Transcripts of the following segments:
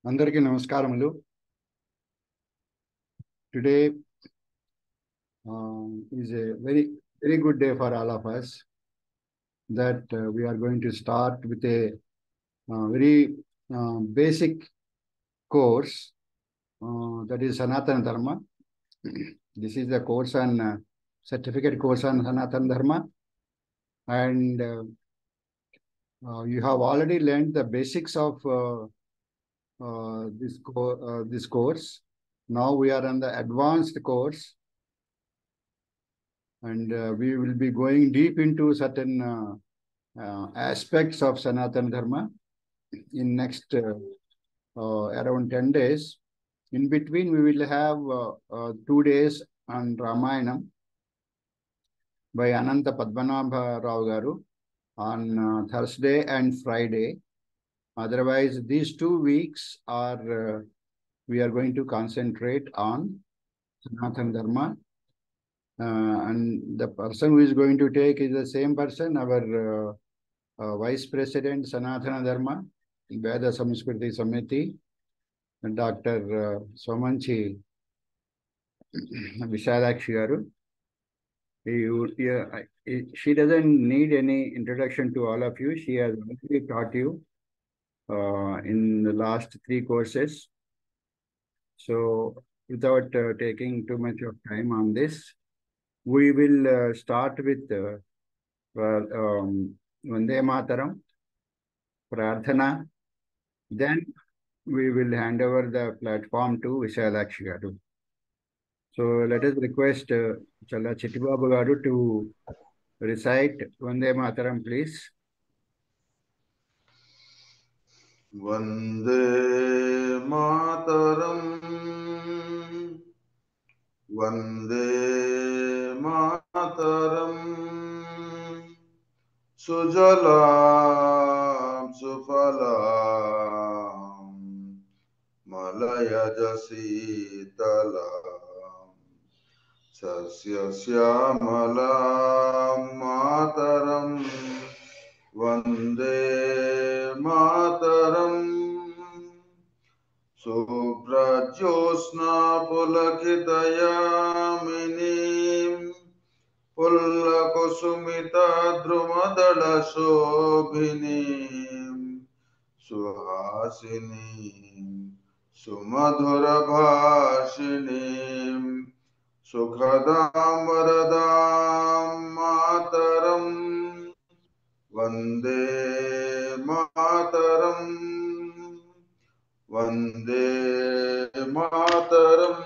అందరికీ నమస్కారములు. Today is a very good day for all of us, that we are going to start with a very basic course, that is Sanaatana Dharma. This is the course on certificate course on Sanaatana Dharma, and you have already learned the basics of this course. Now we are on the advanced course, and we will be going deep into certain aspects of Sanatana Dharma in next around 10 days. In between, we will have 2 days on Ramayanam by Ananta Padmanabha Rao Garu on Thursday and Friday. Otherwise, these 2 weeks are we are going to concentrate on Sanatana Dharma. And the person who is going to take is the same person, our Vice President, Sanaatana Dharma, Veda Samskruti Samiti, and Dr. Somanchi Visalakshi garu. She doesn't need any introduction to all of you. She has already taught you in the last 3 courses. So, without taking too much of time on this, we will start with Vande Mataram, Prarthana. Then we will hand over the platform to Visalakshi garu. So let us request Challa Chittibabu garu to recite Vande Mataram, please. Vande Mataram, Vande Mataram, Sujalam Sufalam, Malayaj Sitalam, Sasya Syamalam Mataram, Vande Mataram, Subrajyosna Pulakitayaminim, Pullakusumita Drumadala Shobhinim, Suhasinim, Sumadhura Bhashinim, Sukhadam Varadam Mataram, Vande Mataram, Vande Mataram.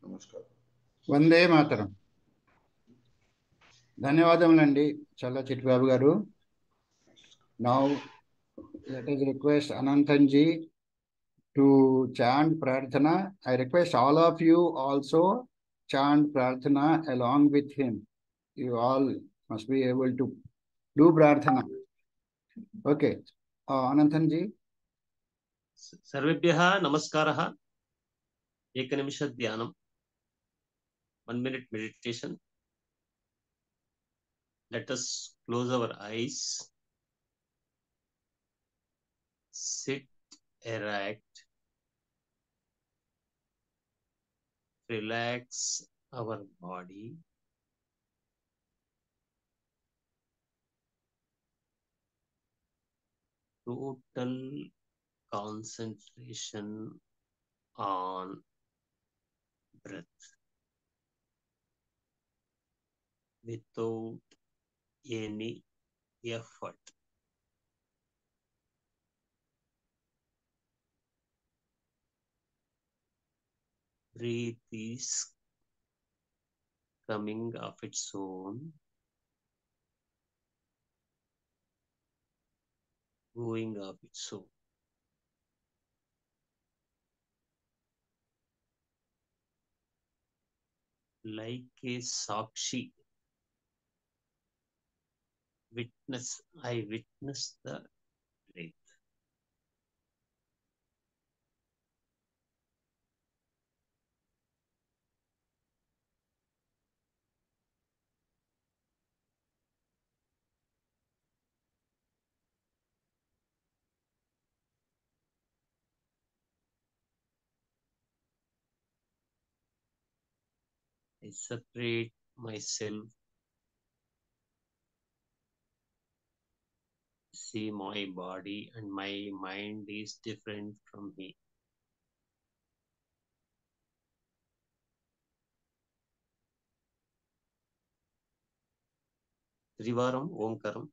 Namaskar. Vande Mataram. ధన్యవాదములండి చల్ల చిట్టిబాబు గారు. Now let us request Anantanji to chant Prarthana. I request all of you also chant Prarthana along with him. You all must be able to do Prarthana. Okay. Anantanji. सर्वेभ्यः नमस्कारः. एकनिमिष ध्यानम्, 1 minute meditation. Let us close our eyes, sit erect, relax our body, total concentration on breath without any effort. Breath is coming of its own, going of its own. Like a Sakshi, I witness the breath. I separate myself. See my body and my mind is different from me. Trivaram Omkaram.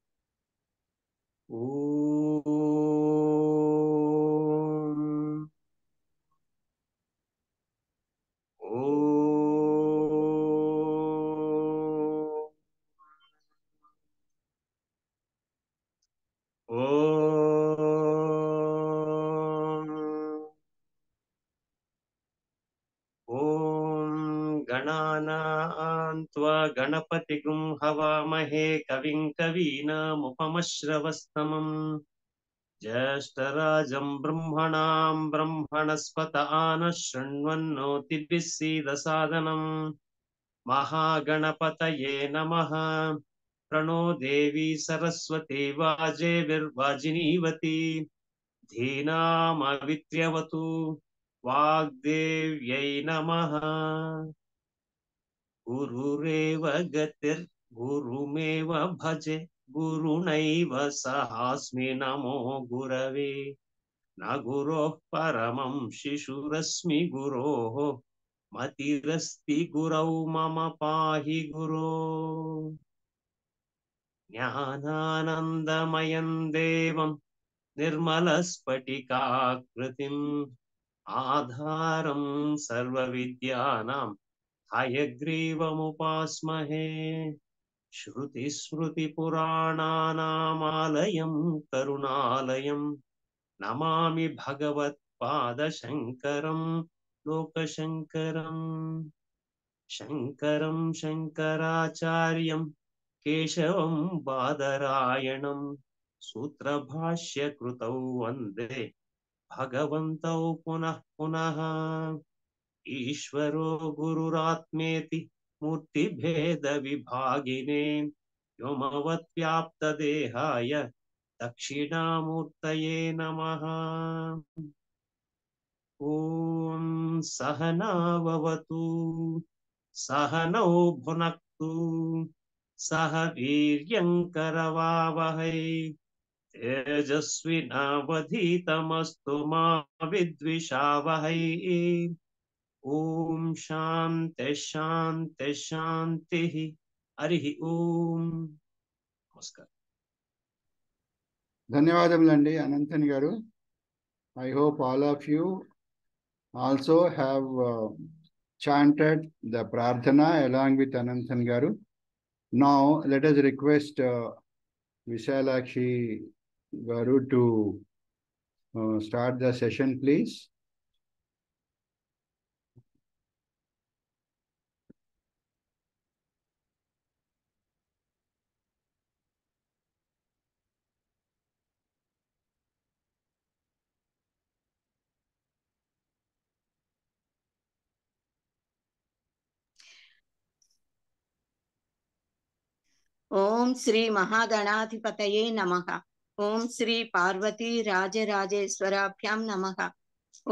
Om. गणानान्त्वा गणपतिगुं हवामहे कविं कवीनामुपमश्रवस्तमम् ज्येष्ठराजं ब्रह्मणां ब्रह्मणस्पत आनः शृण्वन्नोतिभिः सीदसादनम् महागणपतये नमः। प्रणो देवी सरस्वती वाजेभिर्वाजिनीवती धीनामवित्र्यवतु वाग्देव्यै नमः। गुरुरेव गतिर्गुरुमेव भजे गुरुणैव सहास्मि नमो गुरवे न गुरोः परमं शिशुरस्मि गुरोः मतिरस्ति गुरौ मम पाहि गुरो। ज्ञानानन्दमयं देवं निर्मलस्फटिकाकृतिम् आधारं सर्वविद्यानां हयग्रीवमुपास्महे। श्रुतिस्मृतिपुराणानामालयं करुणालयं नमामि भगवत्पादशङ्करं लोकशङ्करम्। शङ्करं शङ्कराचार्यं केशवं बादरायणं सूत्रभाष्यकृतौ वन्दे भगवन्तौ पुनः पुनः। ईश्वरो गुरुरात्मेति मूर्तिभेदविभागिने व्योमवद्व्याप्तदेहाय दक्षिणामूर्तये नमः। ॐ सहनाववतु सहनौ भुनक्तु सह वीर्यङ्करवावहै तेजस्विनावधीतमस्तु मा विद्विषावहै। ओम शांति शांति शांति। हरि ओम। नमस्कार। ధన్యవాదములండి అనంతన్ గారు. I hope all of you also have chanted the prarthana along with Ananthan garu. Now let us request Visalakshi garu to start the session, please. ओम श्री महागणाधिपतये नमः। ओम श्री पार्वती राजराजेश्वराभ्यां नमः।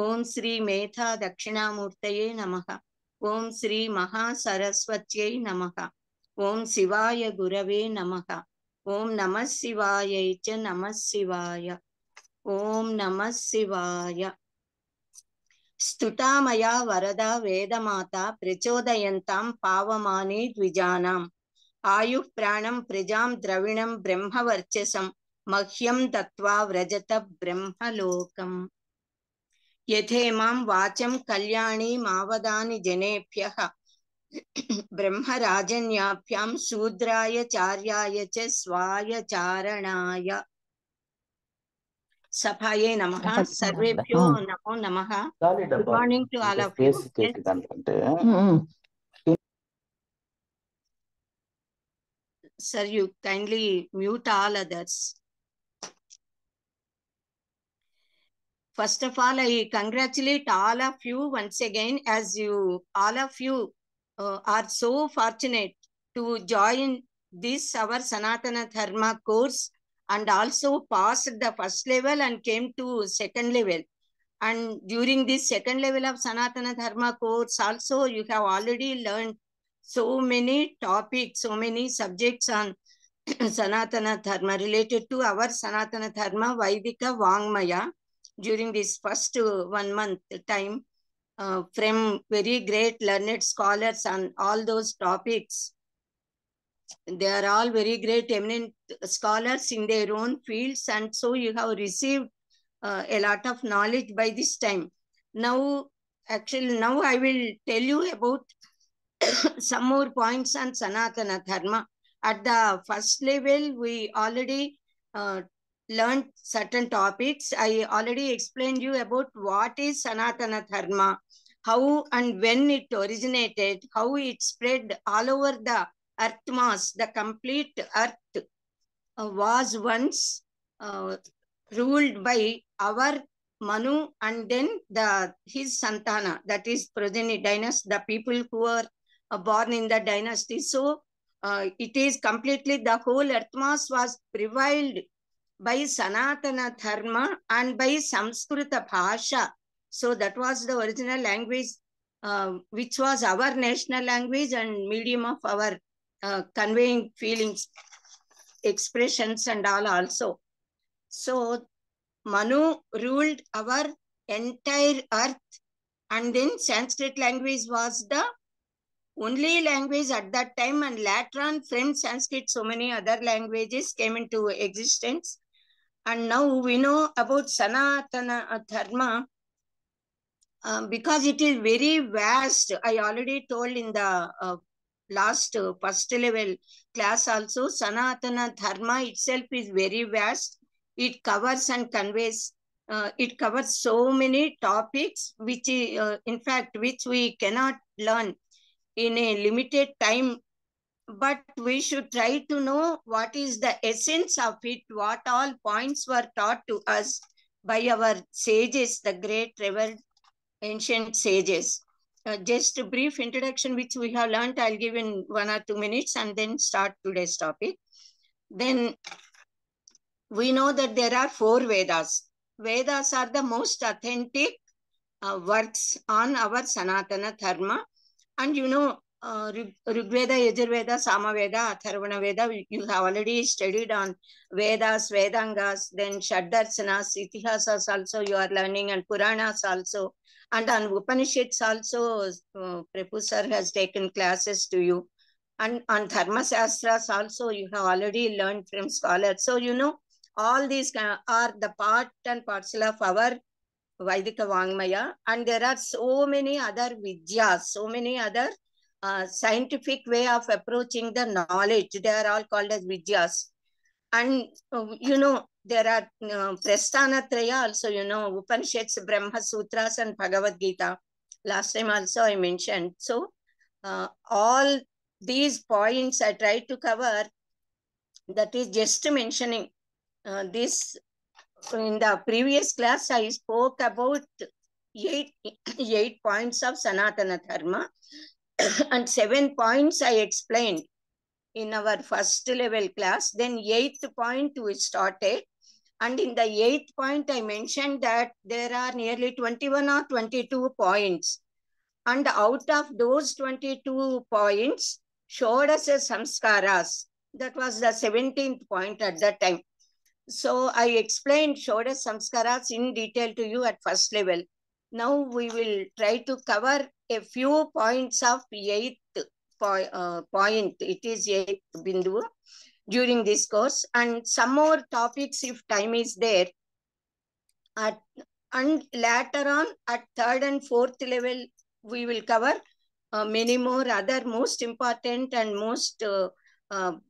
ओम श्री मेधा दक्षिणामूर्तये नमः। ओम श्री महासरस्वत्यै नमः। ओम शिवाय गुरवे नमः। ओम नमः शिवायै च नमः शिवाय। ओम नमः शिवाय। स्तुता मया वरदा वेदमाता प्रचोदयन्तां पावमाने द्विजानाम् आयुः प्राणं प्रजां द्रविणं ब्रह्मवर्चसं मह्यं दत्त्वा व्रजत ब्रह्मलोकम्। यथेमां वाचं कल्याणी मावदानि जनेभ्यः ब्रह्मराजन्याभ्यां शूद्राय चार्याय च स्वाय चारणाय। सभाये नमः। सर्वेभ्यो नमो नमः। Good morning to all of you. Sir, you kindly mute all others. First of all, I congratulate all of you once again, as you all of you are so fortunate to join this our Sanaatana Dharma course and also passed the first level and came to second level. And during this second level of Sanaatana Dharma course also you have already learned so many topics, so many subjects on Sanaatana Dharma related to our Sanaatana Dharma Vaidika Vangmaya during this first 1 month time from very great learned scholars on all those topics. They are all very great eminent scholars in their own fields, and so you have received a lot of knowledge by this time. Now I will tell you about some more points on Sanaatana Dharma. At the first level, we already learned certain topics. I already explained you about what is Sanaatana Dharma, how and when it originated, how it spread all over the earth mass. The complete earth was once ruled by our Manu and then his Santana, that is progeny dynasty, the people who are born in the dynasty. So it is completely, the whole earth mass was prevailed by Sanaatana Dharma and by Samskrita Bhasha. So that was the original language, which was our national language and medium of our conveying feelings, expressions and all also. So Manu ruled our entire earth, and then Sanskrit language was the only language at that time, and later on from Sanskrit so many other languages came into existence. And now we know about Sanaatana Dharma because it is very vast. I already told in the last first level class also, Sanaatana Dharma itself is very vast. It covers and conveys, it covers so many topics, which in fact, which we cannot learn in a limited time, but we should try to know what is the essence of it, what all points were taught to us by our sages, the great revered ancient sages. Just a brief introduction which we have learned, I'll give in 1 or 2 minutes and then start today's topic. Then we know that there are 4 Vedas. Vedas are the most authentic works on our Sanaatana Dharma. And you know, Rigveda, Yajurveda, Samaveda, Atharvana Veda, you have already studied on Vedas, Vedangas, then Shaddarsanas, Itihasas also you are learning, and Puranas also. And on Upanishads also, Prabhu sir has taken classes to you. And on Dharma Shastras also you have already learned from scholars. So, you know, all these are the part and parcel of our Vaidika Vangmaya, and there are so many other vidyas, so many other scientific way of approaching the knowledge. They are all called as vidyas. And you know, there are Prasthanatraya also, you know, Upanishads, Brahma Sutras and Bhagavad Gita. Last time also I mentioned. So all these points I tried to cover, that is just mentioning this. In the previous class, I spoke about eight points of Sanaatana Dharma and 7 points I explained in our first level class. Then 8th point we started. And in the 8th point, I mentioned that there are nearly 21 or 22 points. And out of those 22 points, Shodasa Samskaras, that was the 17th point at that time. So I explained Shodas Samskaras in detail to you at first level. Now we will try to cover a few points of 8th point. It is 8th Bindu during this course, and some more topics if time is there. And later on at 3rd and 4th level, we will cover many more other most important and most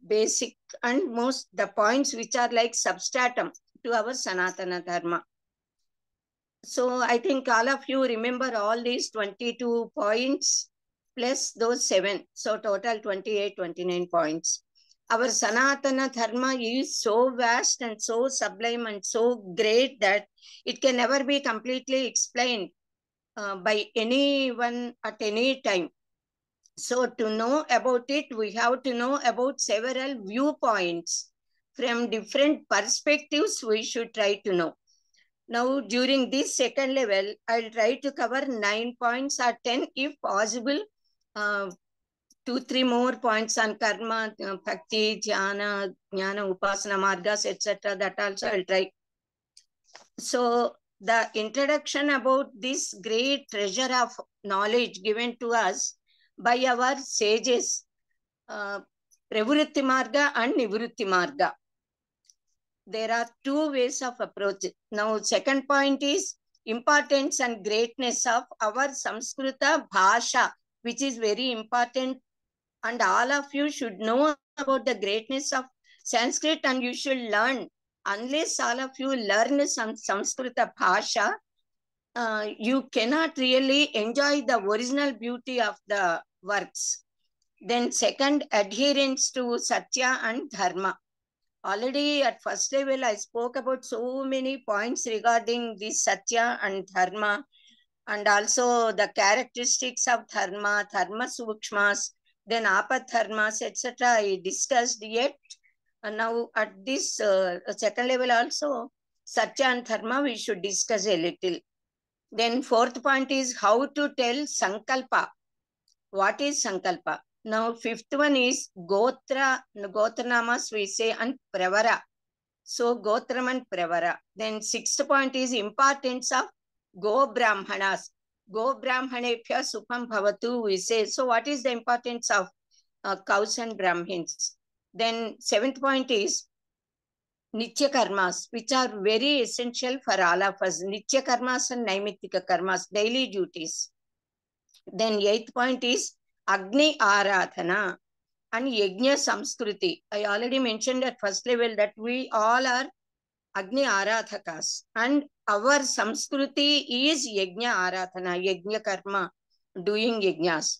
basic and most the points which are like substratum to our Sanaatana Dharma. So I think all of you remember all these 22 points plus those 7. So total 28, 29 points. Our Sanaatana Dharma is so vast and so sublime and so great that it can never be completely explained by anyone at any time. So to know about it, we have to know about several viewpoints. From different perspectives, we should try to know. Now, during this 2nd level, I'll try to cover 9 points or 10 if possible to 2-3 more points on karma, bhakti, jnana, upasana, margas, etc. That also I'll try. So the introduction about this great treasure of knowledge given to us by our sages, Pravritti Marga and Nivritti Marga. There are two ways of approach. Now, second point is importance and greatness of our Samskrita Bhasha, which is very important. And all of you should know about the greatness of Sanskrit, and you should learn. Unless all of you learn some Samskrita Bhasha, you cannot really enjoy the original beauty of the works. Then second, adherence to Satya and Dharma. Already at first level, I spoke about so many points regarding this Satya and Dharma, and also the characteristics of Dharma, Dharma Sukshmas, then Apadharmas, etc. I discussed yet. And now at this second level also, Satya and Dharma we should discuss a little. Then fourth point is how to tell Sankalpa. What is Sankalpa? Now fifth one is Gotra Namas we say, and Pravara. So Gotram and Pravara. Then sixth point is importance of Go Brahmanas. Go Brahmanebhya Sukham Bhavatu we say. So what is the importance of cows and Brahmins? Then seventh point is Nitya Karmas, which are very essential for all of us. Nitya Karmas and Naimittika Karmas, daily duties. Then eighth point is Agni Aradhana and Yajna Samskruti. I already mentioned at first level that we all are Agni Aradhakas, and our Samskruti is Yajna Aradhana, Yajna Karma, doing Yajnas.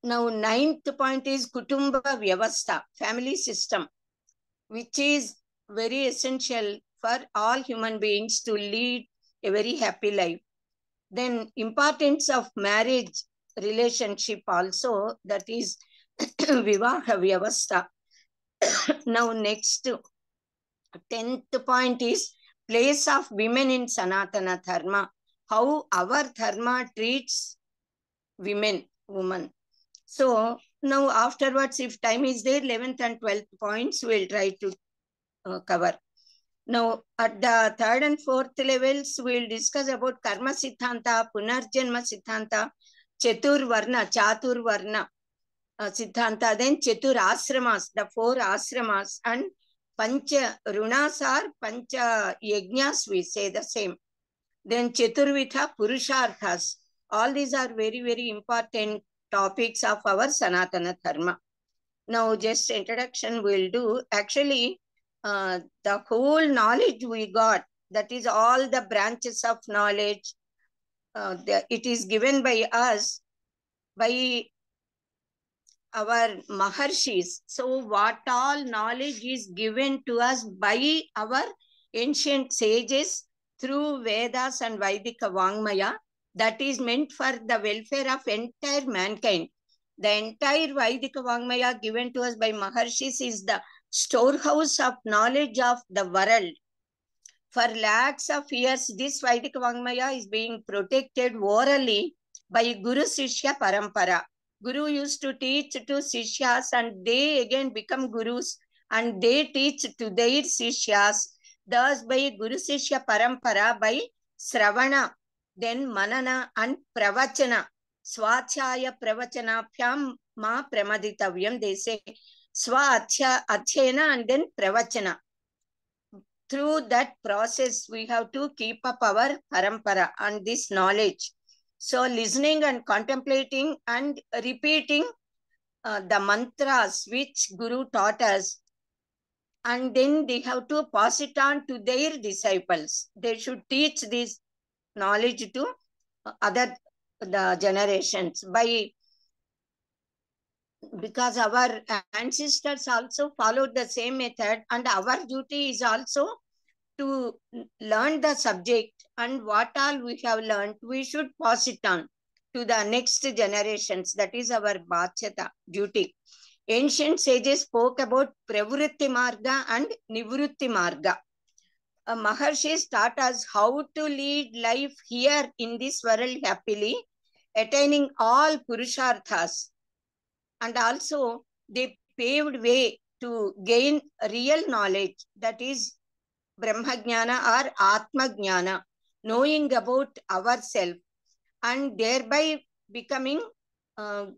Now ninth point is Kutumba Vyavastha, family system, which is very essential for all human beings to lead a very happy life. Then importance of marriage relationship also, that is Vivaha Vyavastha. Now next, 10th point is place of women in Sanaatana Dharma, how our Dharma treats women. So now afterwards, if time is there, 11th and 12th points we'll try to cover. Now at the third and fourth levels, we'll discuss about Karma Siddhanta, Punarjanma Siddhanta, Chatur Varna Siddhanta, then Chatur Asramas, the 4 asramas, and Pancha Runas or Pancha Yajnas, we say the same. Then Chaturvitha Purusharthas. All these are very, very important topics of our Sanatana Dharma. Now just introduction we'll do. Actually, the whole knowledge we got, that is all the branches of knowledge, it is given by us, by our Maharshis. So what all knowledge is given to us by our ancient sages through Vedas and Vaidika Vangmaya, that is meant for the welfare of entire mankind. The entire Vaidika Vangmaya given to us by Maharshis is the storehouse of knowledge of the world. For lakhs of years, this Vaidika Vangmaya is being protected orally by Guru Sishya Parampara. Guru used to teach to Sishyas, and they again become Gurus, and they teach to their Sishyas. Thus by Guru Sishya Parampara, by Sravana, then Manana and Pravachana. Swachaya Pravachanapyam ma pramaditavyam. They say Swachayana and then Pravachana. Through that process, we have to keep up our parampara and this knowledge. So listening and contemplating and repeating the mantras which Guru taught us, and then they have to pass it on to their disciples. They should teach this knowledge to the generations, because our ancestors also followed the same method, and our duty is also to learn the subject, and what all we have learned, we should pass it on to the next generations. That is our bhachata, duty. Ancient sages spoke about Pravritti Marga and Nivritti Marga. Maharshis taught us how to lead life here in this world happily, attaining all Purusharthas. And also they paved way to gain real knowledge, that is Brahma Jnana or Atma Jnana, knowing about ourselves and thereby becoming,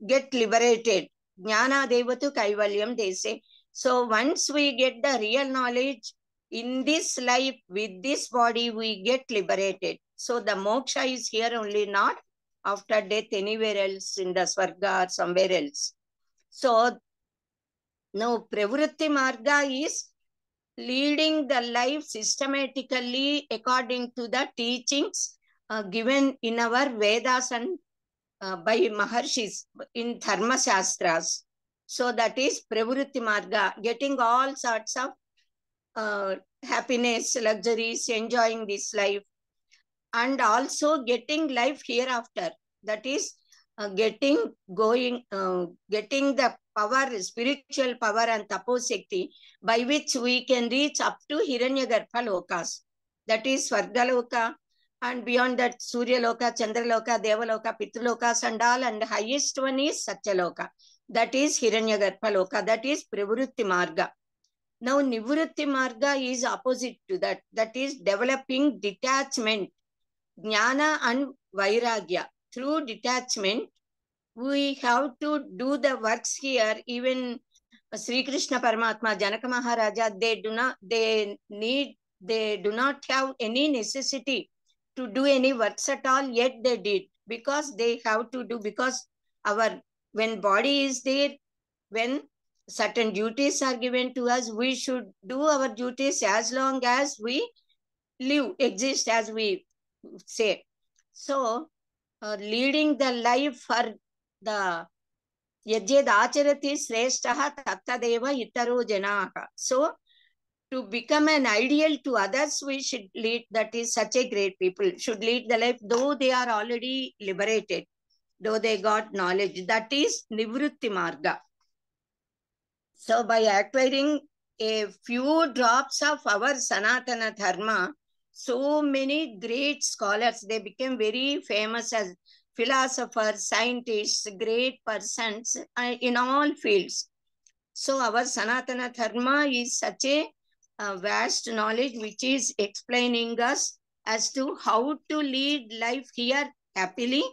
get liberated. Jnana Devatu Kaivalyam, they say. So once we get the real knowledge in this life, with this body, we get liberated. So the moksha is here only, not after death anywhere else in the Swarga or somewhere else. So now Pravritti Marga is leading the life systematically according to the teachings given in our Vedas and by Maharshis in Dharma Shastras. So that is Pravritti Marga, getting all sorts of happiness, luxuries, enjoying this life, and also getting life hereafter. That is getting the power, spiritual power and taposhakti, by which we can reach up to Hiranyagarbha lokas. That is Svargaloka, and beyond that Surya Loka, Chandra Loka, Devaloka, Pitrulokas and all, and highest one is Satyaloka. That is Hiranyagarbha Loka. That is Pravritti Marga. Now Nivritti Marga is opposite to that. That is developing detachment, Jnana and Vairagya. Through detachment, we have to do the works here. Even Sri Krishna Paramatma, Janaka Maharaja, they do not have any necessity to do any works at all, yet they did, because they have to do, because when body is there, when certain duties are given to us, we should do our duties as long as we live, exist, as we say. So leading the life for the Yajed Acharati Sreshtaha Tattadeva Itaro Janaha. So to become an ideal to others, we should lead, that is such a great people, should lead the life, though they are already liberated, though they got knowledge. That is Nivritti Marga. So by acquiring a few drops of our Sanaatana Dharma, so many great scholars, they became very famous as philosophers, scientists, great persons in all fields. So our Sanaatana Dharma is such a vast knowledge which is explaining us as to how to lead life here happily,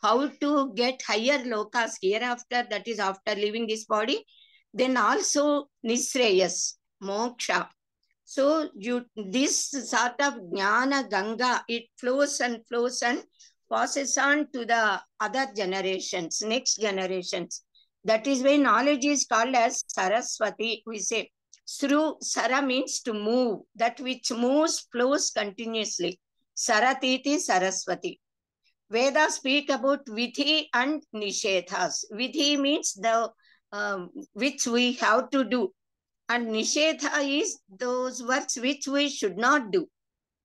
how to get higher lokas hereafter, that is after leaving this body, then also Nisreyas, moksha. So this sort of Jnana Ganga, it flows and passes on to the other generations, next generations. That is why knowledge is called as Saraswati. We say Sru, Sara means to move, that which moves, flows continuously. Saratiti Saraswati. Vedas speak about Vidhi and Nishethas. Vidhi means the which we have to do, and Nishetha is those works which we should not do.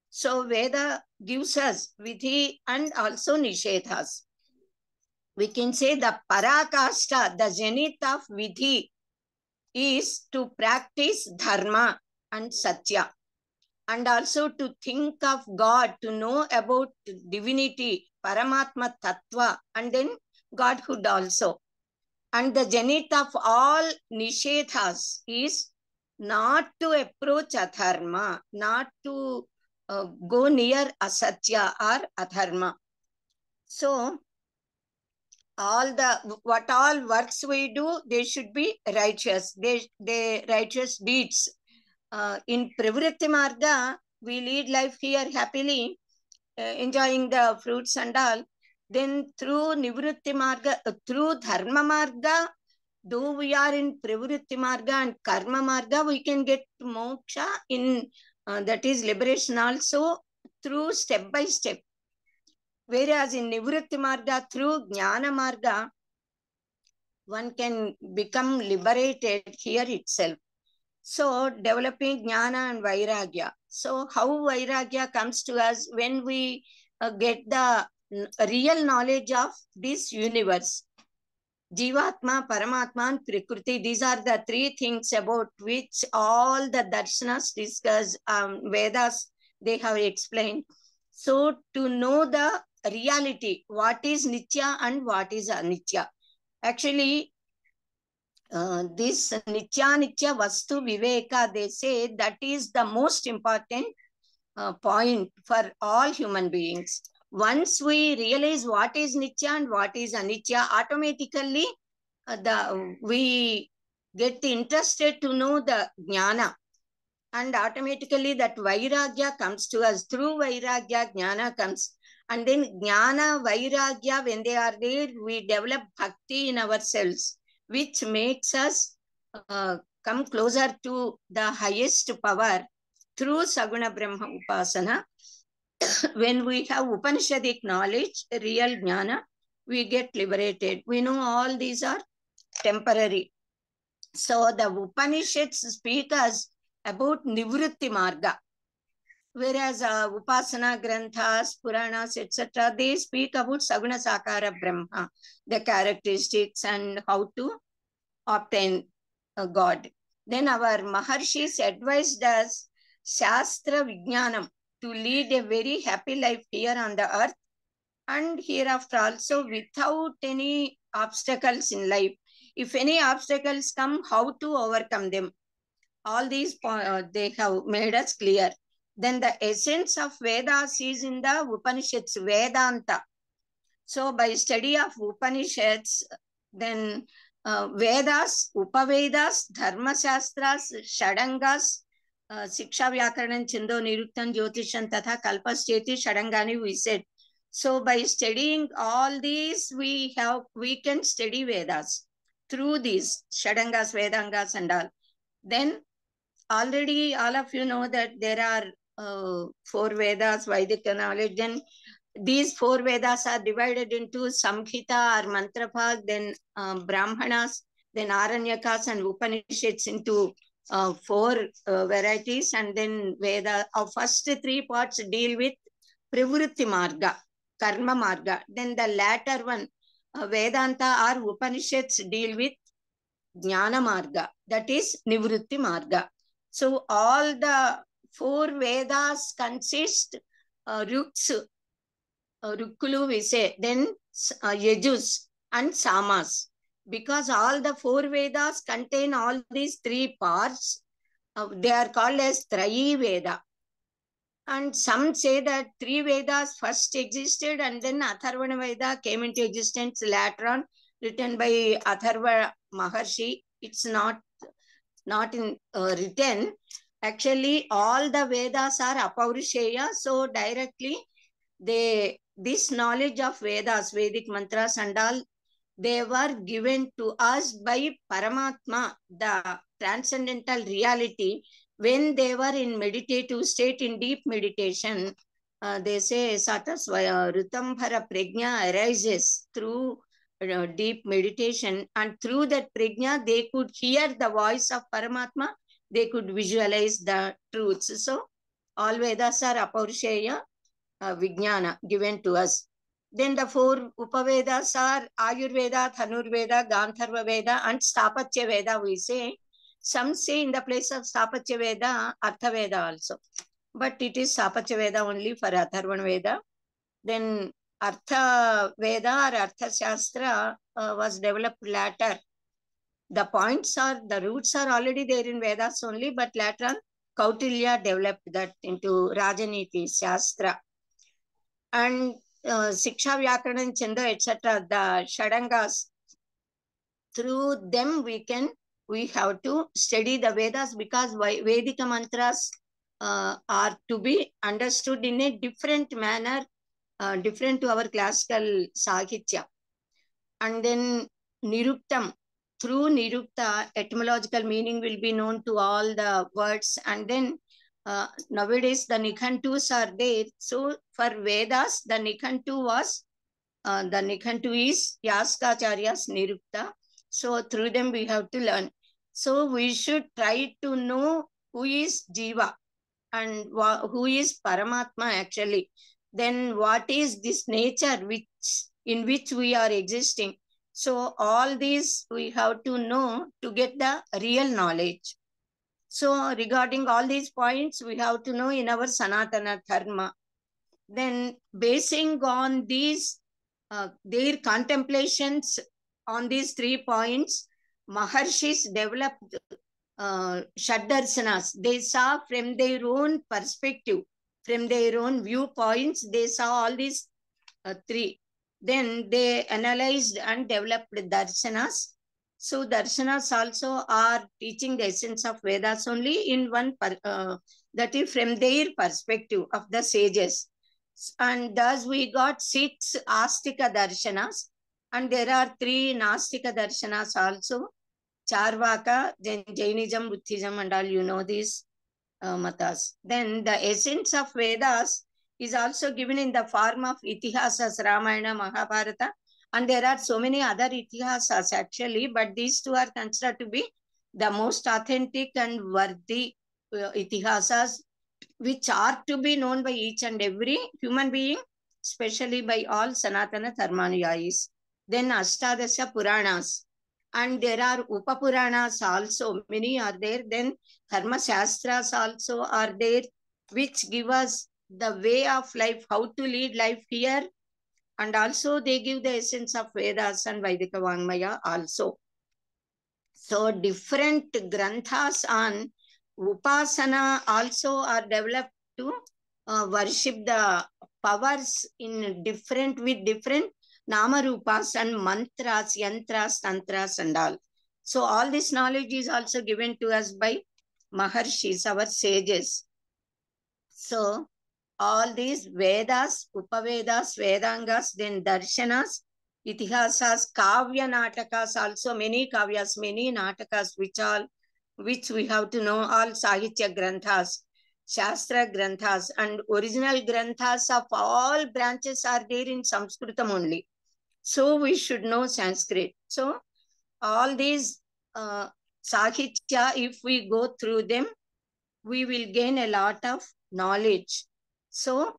So Veda gives us Vidhi and also Nishethas. We can say the Parakashta, the zenith of Vidhi, is to practice Dharma and Satya, and also to think of God, to know about divinity, Paramatma Tattva, and then Godhood also. And the zenith of all Nishethas is not to approach Adharma, not to go near Asatya or Adharma. So what all works we do, they should be righteous. They righteous deeds. In Pravritti Marga, we lead life here happily, enjoying the fruits and all. Then through Nivritti Marga, through Dharma Marga, though we are in Pravritti Marga and Karma Marga, we can get moksha in, that is liberation also, through step by step. Whereas in Nivritti Marga, through Jnana Marga, one can become liberated here itself. So developing Jnana and Vairagya. So how Vairagya comes to us? When we get the real knowledge of this universe. Jivatma, Paramatma and Prakriti. These are the three things about which all the darshanas discuss, Vedas, they have explained. So to know the reality, what is Nitya and what is Anitya. Actually, this Nitya Vastu Viveka, they say that is the most important point for all human beings. Once we realize what is Nitya and what is Anitya, automatically we get interested to know the Jnana. And automatically that Vairagya comes to us. Through Vairagya, Jnana comes. And then Jnana, Vairagya, when they are there, we develop Bhakti in ourselves, which makes us come closer to the highest power through Saguna Brahma Upasana. When we have Upanishadic knowledge, real Jnana, we get liberated. We know all these are temporary. So the Upanishads speak us about Nivritti Marga, whereas Upasana Granthas, Puranas, etc., they speak about Saguna Sakara Brahma, the characteristics and how to obtain God. Then our Maharshis advised us Shastra Vijnanam to lead a very happy life here on the earth and hereafter also without any obstacles in life. If any obstacles come, how to overcome them? All these they have made us clear. Then the essence of Vedas is in the Upanishads, Vedanta. So by study of Upanishads, then Vedas, Upavedas, Dharma Shastras, Shadangas, Siksha Vyakaranam, Chindo Niruktam, Jyotishan, Tatha Kalpasteti, Shadangani, we said. So by studying all these, we can study Vedas through these Shadangas, Vedangas and all. Then already all of you know that there are 4 Vedas, Vedic knowledge. Then these 4 Vedas are divided into Samhita or Mantra Bhag, then Brahmanas, then Aranyakas and Upanishads into 4 varieties. And then Veda, our first 3 parts deal with Pravritti Marga, Karma Marga. Then the latter one, Vedanta or Upanishads deal with Jnana Marga, that is Nivritti Marga. So all the 4 Vedas consist Ruks, Rukkulu we say, then Yajus and Samas. Because all the 4 Vedas contain all these 3 parts, they are called as Trayi Veda. And some say that 3 Vedas first existed and then Atharvana Veda came into existence later on, written by Atharva Maharshi. It's not in written. Actually, all the Vedas are Apaurisheya. So directly, this knowledge of Vedas, Vedic mantras and all, they were given to us by Paramatma, the transcendental reality. When they were in meditative state, in deep meditation, they say Satas Ritambhara Prajna arises through deep meditation, and through that Prajna, they could hear the voice of Paramatma, they could visualize the truths. So, all Vedas are Apaurisheya Vijnana given to us. Then the 4 Upavedas are Ayurveda, Dhanurveda, Gandharva Veda and Stapatya Veda we say. Some say in the place of Stapatya Veda, Artha Veda also. But it is Stapatya Veda only for Atharvana Veda. Then Artha Veda or Artha Shastra was developed later. The points are, the roots are already there in Vedas only, but later on Kautilya developed that into Rajaniti Shastra. And Siksha Vyakaranam, Chanda, etc., the Shadangas, through them we have to study the Vedas, because Vedic mantras are to be understood in a different manner, different to our classical Sahitya. And then Niruktam, through Nirukta, etymological meaning will be known to all the words. And then nowadays the Nikhantus are there. So for Vedas, the Nikhantu was, the Nikhantu is Yaskacharya's Nirukta. So through them we have to learn. So we should try to know who is Jiva and who is Paramatma actually. Then what is this nature in which we are existing. So all these we have to know to get the real knowledge. So regarding all these points, we have to know in our Sanaatana Dharma. Then basing on these, their contemplations on these 3 points, Maharshis developed Shaddarsanas. They saw from their own perspective, from their own viewpoints, they saw all these three. Then they analyzed and developed Darsanas. So Darshanas also are teaching the essence of Vedas only in one, that is from their perspective of the sages. And thus we got 6 Astika Darshanas, and there are 3 Nastika Darshanas also. Charvaka, Jainism, Buddhism, and all, you know these matas. Then the essence of Vedas is also given in the form of Itihasas, Ramayana, Mahabharata, and there are so many other Itihasas actually, but these 2 are considered to be the most authentic and worthy Itihasas, which are to be known by each and every human being, especially by all Sanatana Dharmanuyayis. Then Ashtadasha Puranas, and there are Upapuranas also, many are there. Then Dharma Shastras also are there, which give us the way of life, how to lead life here. And also they give the essence of Vedas and Vaidika Vangmaya also. So different granthas on Upasana also are developed to worship the powers in different, with different Namarupas and mantras, yantras, tantras and all. So all this knowledge is also given to us by Maharshis, our sages. So all these Vedas, Upavedas, Vedangas, then Darshanas, Itihasas, Kavya Natakas, also many Kavyas, many Natakas, which we have to know, all Sahitya Granthas, Shastra Granthas, and original Granthas of all branches are there in Sanskritam only. So we should know Sanskrit. So all these Sahitya, if we go through them, we will gain a lot of knowledge. So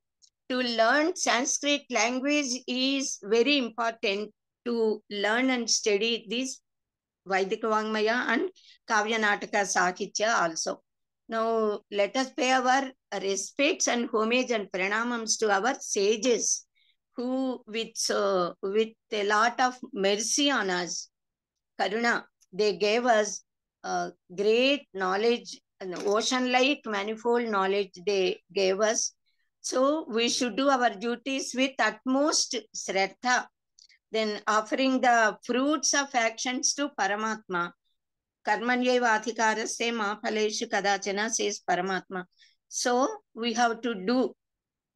to learn Sanskrit language is very important, to learn and study this Vaidika Vangmaya and Kavya Nataka Sahitya also. Now let us pay our respects and homage and pranamams to our sages, who with a lot of mercy on us, Karuna, they gave us great knowledge, and ocean-like manifold knowledge they gave us. So we should do our duties with utmost Shraddha, then offering the fruits of actions to Paramatma. Karmanyeva adhikarasya ma phaleshu kadachana, says Paramatma. So we have to do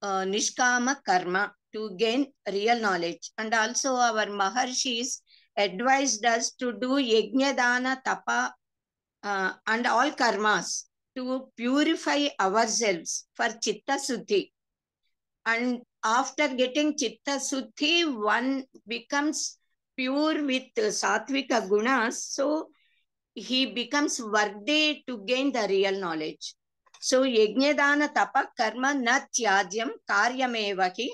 Nishkama Karma to gain real knowledge. And also our Maharshis advised us to do Yajna Dana Tapa and all karmas to purify ourselves for Chitta Suddhi. And after getting Chitta Suddhi, one becomes pure with Sattvika Gunas, so he becomes worthy to gain the real knowledge. So Yajnadana Tapa Karma na Tyajyam Karyamevahi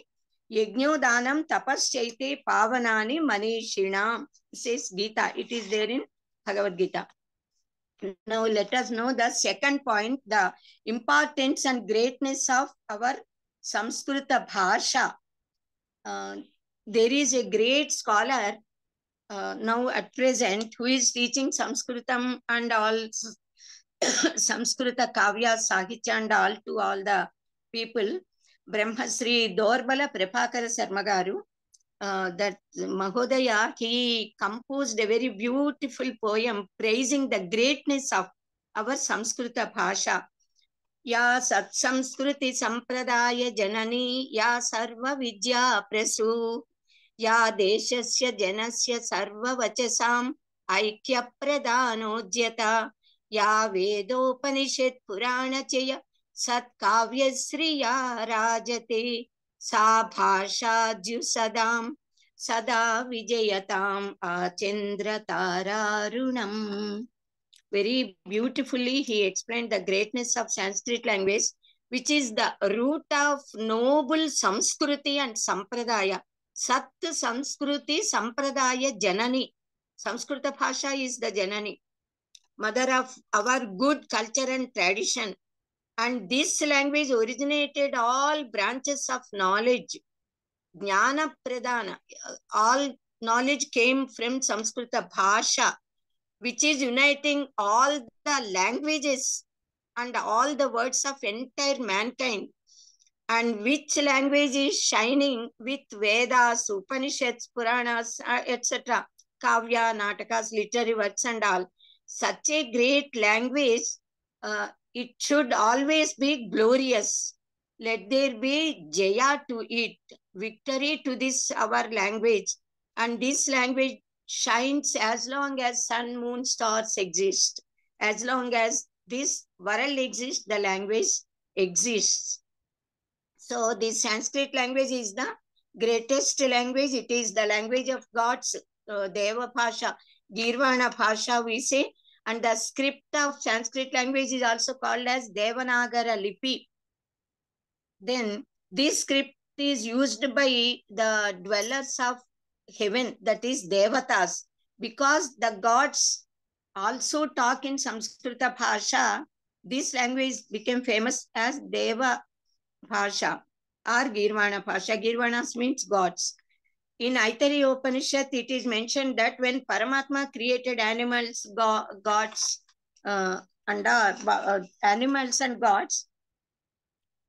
Yajnodanam Tapaschaite Pavanani Manishina, says Gita. It is there in Bhagavad Gita. Now let us know the second point, the importance and greatness of our Samskrita Bhasha. There is a great scholar now at present who is teaching Sanskritam and all Samskrita Kavya, Sahitya and all to all the people. Brahmasri Dorbala Prabhakara Sarmagaru. That Mahodaya, he composed a very beautiful poem praising the greatness of our Samskrita Bhasha. Ya Sat Samskruti Sampradaya Janani, Ya Sarva Vidya Prasu, Ya Deshasya Janasya Sarva Vachasam, Aikya Pradhanojyata, Ya Vedopanishad Purana Chaya, Sat Kavya Sriya Rajate, Sa Bhasha Jusadam, Sada Vijayatam, Achendra Tararunam. Very beautifully he explained the greatness of Sanskrit language, which is the root of noble Samskruti and Sampradaya. Sat Samskruti Sampradaya Janani. Samskrita Bhasha is the Janani, mother of our good culture and tradition. And this language originated all branches of knowledge. Jnana Pradhana. All knowledge came from Samskrita Bhasha. which is uniting all the languages and all the words of entire mankind, and which language is shining with Vedas, Upanishads, Puranas, etc., Kavya, Natakas, literary works and all. Such a great language, it should always be glorious. Let there be Jaya to it, victory to this our language. And this language shines as long as sun, moon, stars exist. As long as this world exists, the language exists. So this Sanskrit language is the greatest language. It is the language of gods, Deva Bhasha, Girvana Bhasha we say. And the script of Sanskrit language is also called as Devanagara Lipi. Then this script is used by the dwellers of heaven, that is Devatas. Because the gods also talk in Samskrita Bhasha, this language became famous as Deva Bhasha or Girvana Bhasha. Girvanas means gods. In Aitareya Upanishad, it is mentioned that when Paramatma created animals, gods, animals and gods,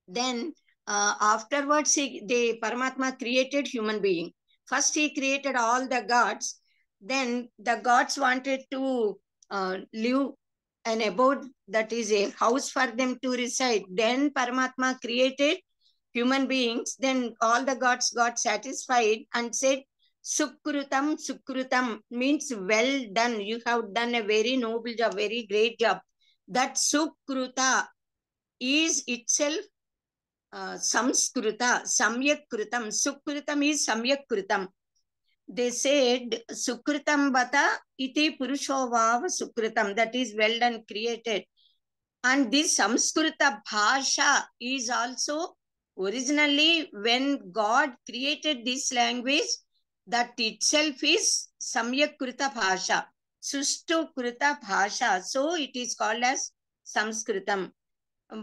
then afterwards the Paramatma created human being. First he created all the gods. Then the gods wanted to live an abode, that is a house for them to reside. Then Paramatma created human beings. Then all the gods got satisfied and said, Sukrutam, Sukrutam means well done. You have done a very noble job, very great job. That Sukruta is itself Samskruta, Samyak Krutam. Sukrutam is Samyak Krutam. They said, Sukrutam Bata iti Purushova Sukrutam, that is well done, created. And this Samskrita Bhasha is also originally when God created this language, that itself is Samyak Krita Bhasha, Sustu Krita Bhasha. So it is called as Samskritam.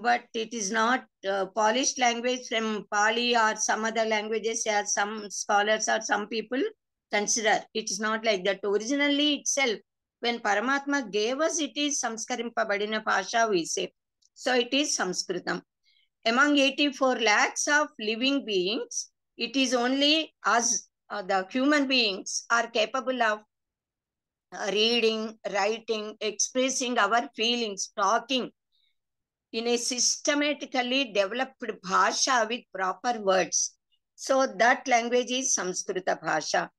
But it is not polished language from Pali or some other languages as some scholars or some people consider. It is not like that. Originally itself, when Paramatma gave us, it is Samskarimpabadina Bhasha, we say. So it is Samskritam. Among 84 lakhs of living beings, it is only us, the human beings, are capable of reading, writing, expressing our feelings, talking in a systematically developed bhasha with proper words. So that language is Samskrita Bhasha.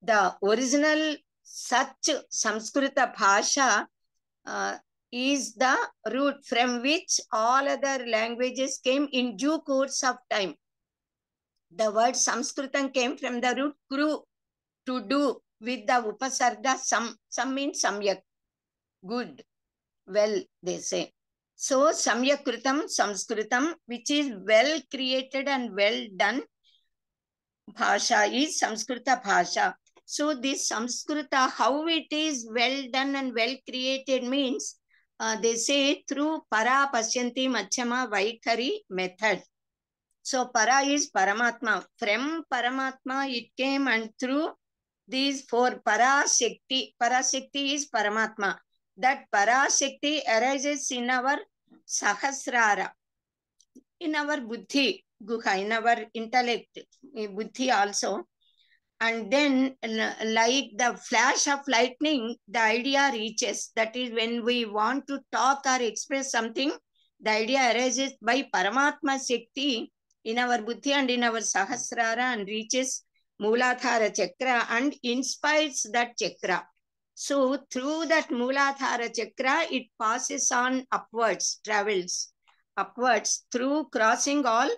The original such Samskrita Bhasha is the root from which all other languages came in due course of time. The word Samskritam came from the root kru, to do, with the upasarga sam. Sam means samyak, good, well, they say. So, Samyakritam, Samskritam, which is well created and well done, Bhasha is Samskrita Bhasha. So, this Samskrita, how it is well done and well created means, they say through Para Pasyanti Machama Vaikari method. So, Para is Paramatma. From Paramatma it came, and through these four Parashakti. Parashakti is Paramatma. That Parashakti arises in our Sahasrara, in our Buddhi, Guha, in our intellect, Buddhi also. And then like the flash of lightning, the idea reaches. That is when we want to talk or express something, the idea arises by Paramatma Shakti in our Buddhi and in our Sahasrara and reaches Mooladhara Chakra and inspires that chakra. So through that Mooladhara Chakra, it passes on upwards, travels upwards through crossing all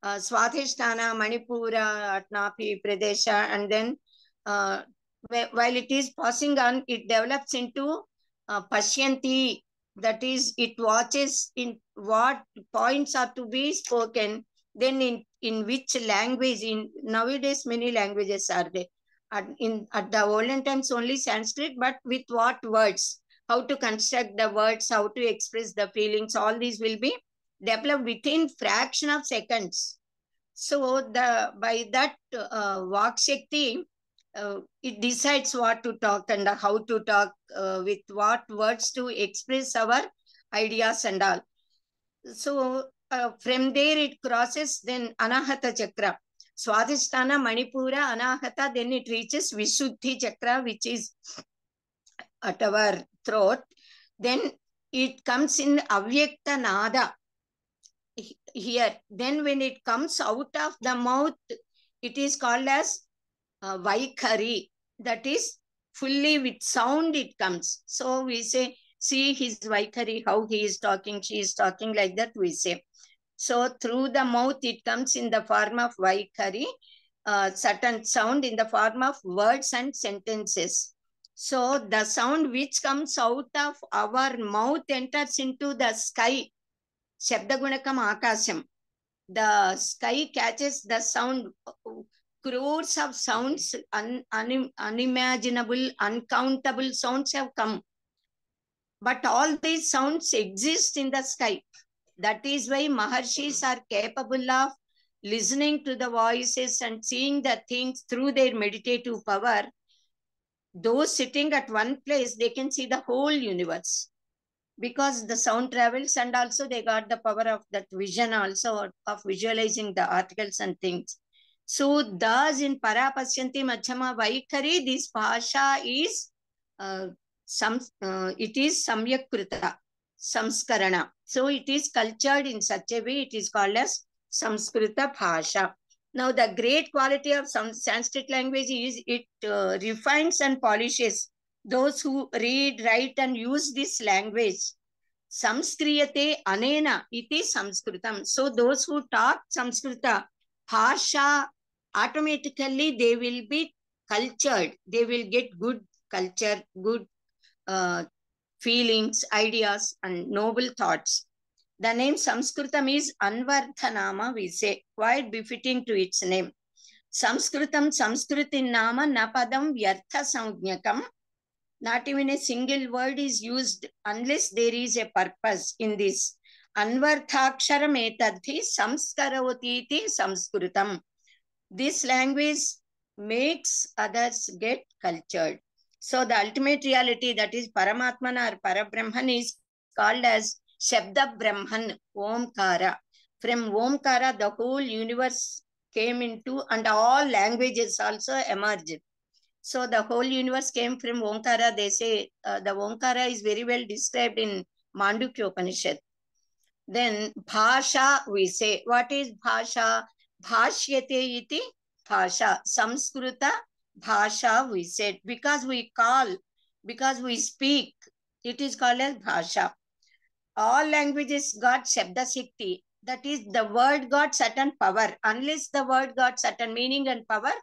Swadhisthana, Manipura, Atnapi, Pradesha, and then while it is passing on, it develops into Pashyanti, that is, it watches in what points are to be spoken, then in which language. In nowadays, many languages are there. At the olden times, only Sanskrit, but with what words, how to construct the words, how to express the feelings, all these will be developed within fraction of seconds. So by that Vak Shakti, it decides what to talk and how to talk, with what words to express our ideas and all. So from there it crosses then Anahata Chakra. Swadhisthana, Manipura, Anahata, then it reaches Vishuddhi Chakra, which is at our throat. Then it comes in Avyakta Nada here. Then when it comes out of the mouth, it is called as Vaikhari. That is fully with sound it comes. So we say, see his Vaikhari, how he is talking, she is talking, like that we say. So through the mouth it comes in the form of Vaikhari, certain sound in the form of words and sentences. So the sound which comes out of our mouth enters into the sky. Shabda Gunakam Akasham. The sky catches the sound. Crores of sounds, unimaginable, uncountable sounds have come. But all these sounds exist in the sky. That is why Maharshis are capable of listening to the voices and seeing the things through their meditative power. Those sitting at one place, they can see the whole universe. Because the sound travels, and also they got the power of that vision also, of visualizing the articles and things. So thus in Parapasyanti Madhyama Vaikhari, this Bhasha is it is Samyakrita, Samskarana. So it is cultured in such a way, it is called as Samskrita Bhasha. Now the great quality of Sanskrit language is it refines and polishes those who read, write and use this language. Samskriyate anena iti Samskritam. So those who talk Samskrita Bhasha, automatically they will be cultured. They will get good culture, good feelings, ideas and noble thoughts. The name Samskritam is Anvardhanama, we say, quite befitting to its name. Samskritam Samskritin Nama Napadam Vyartha Saujñakam. Not even a single word is used unless there is a purpose in this. Anvarthaksharam etadhi samskaravati samskritam. This language makes others get cultured. So the ultimate reality, that is Paramatmana or Parabrahman, is called as Shabda Brahman, Omkara. From Omkara, the whole universe came into, and all languages also emerged. So the whole universe came from Omkara. They say the Omkara is very well described in Mandukya Upanishad. Then Bhasha, we say. What is Bhasha? Bhashyate iti Bhasha. Samskrita Bhasha, we said. Because we call, because we speak, it is called as Bhasha. All languages got Shabda Shakti. That is, the word got certain power. Unless the word got certain meaning and power,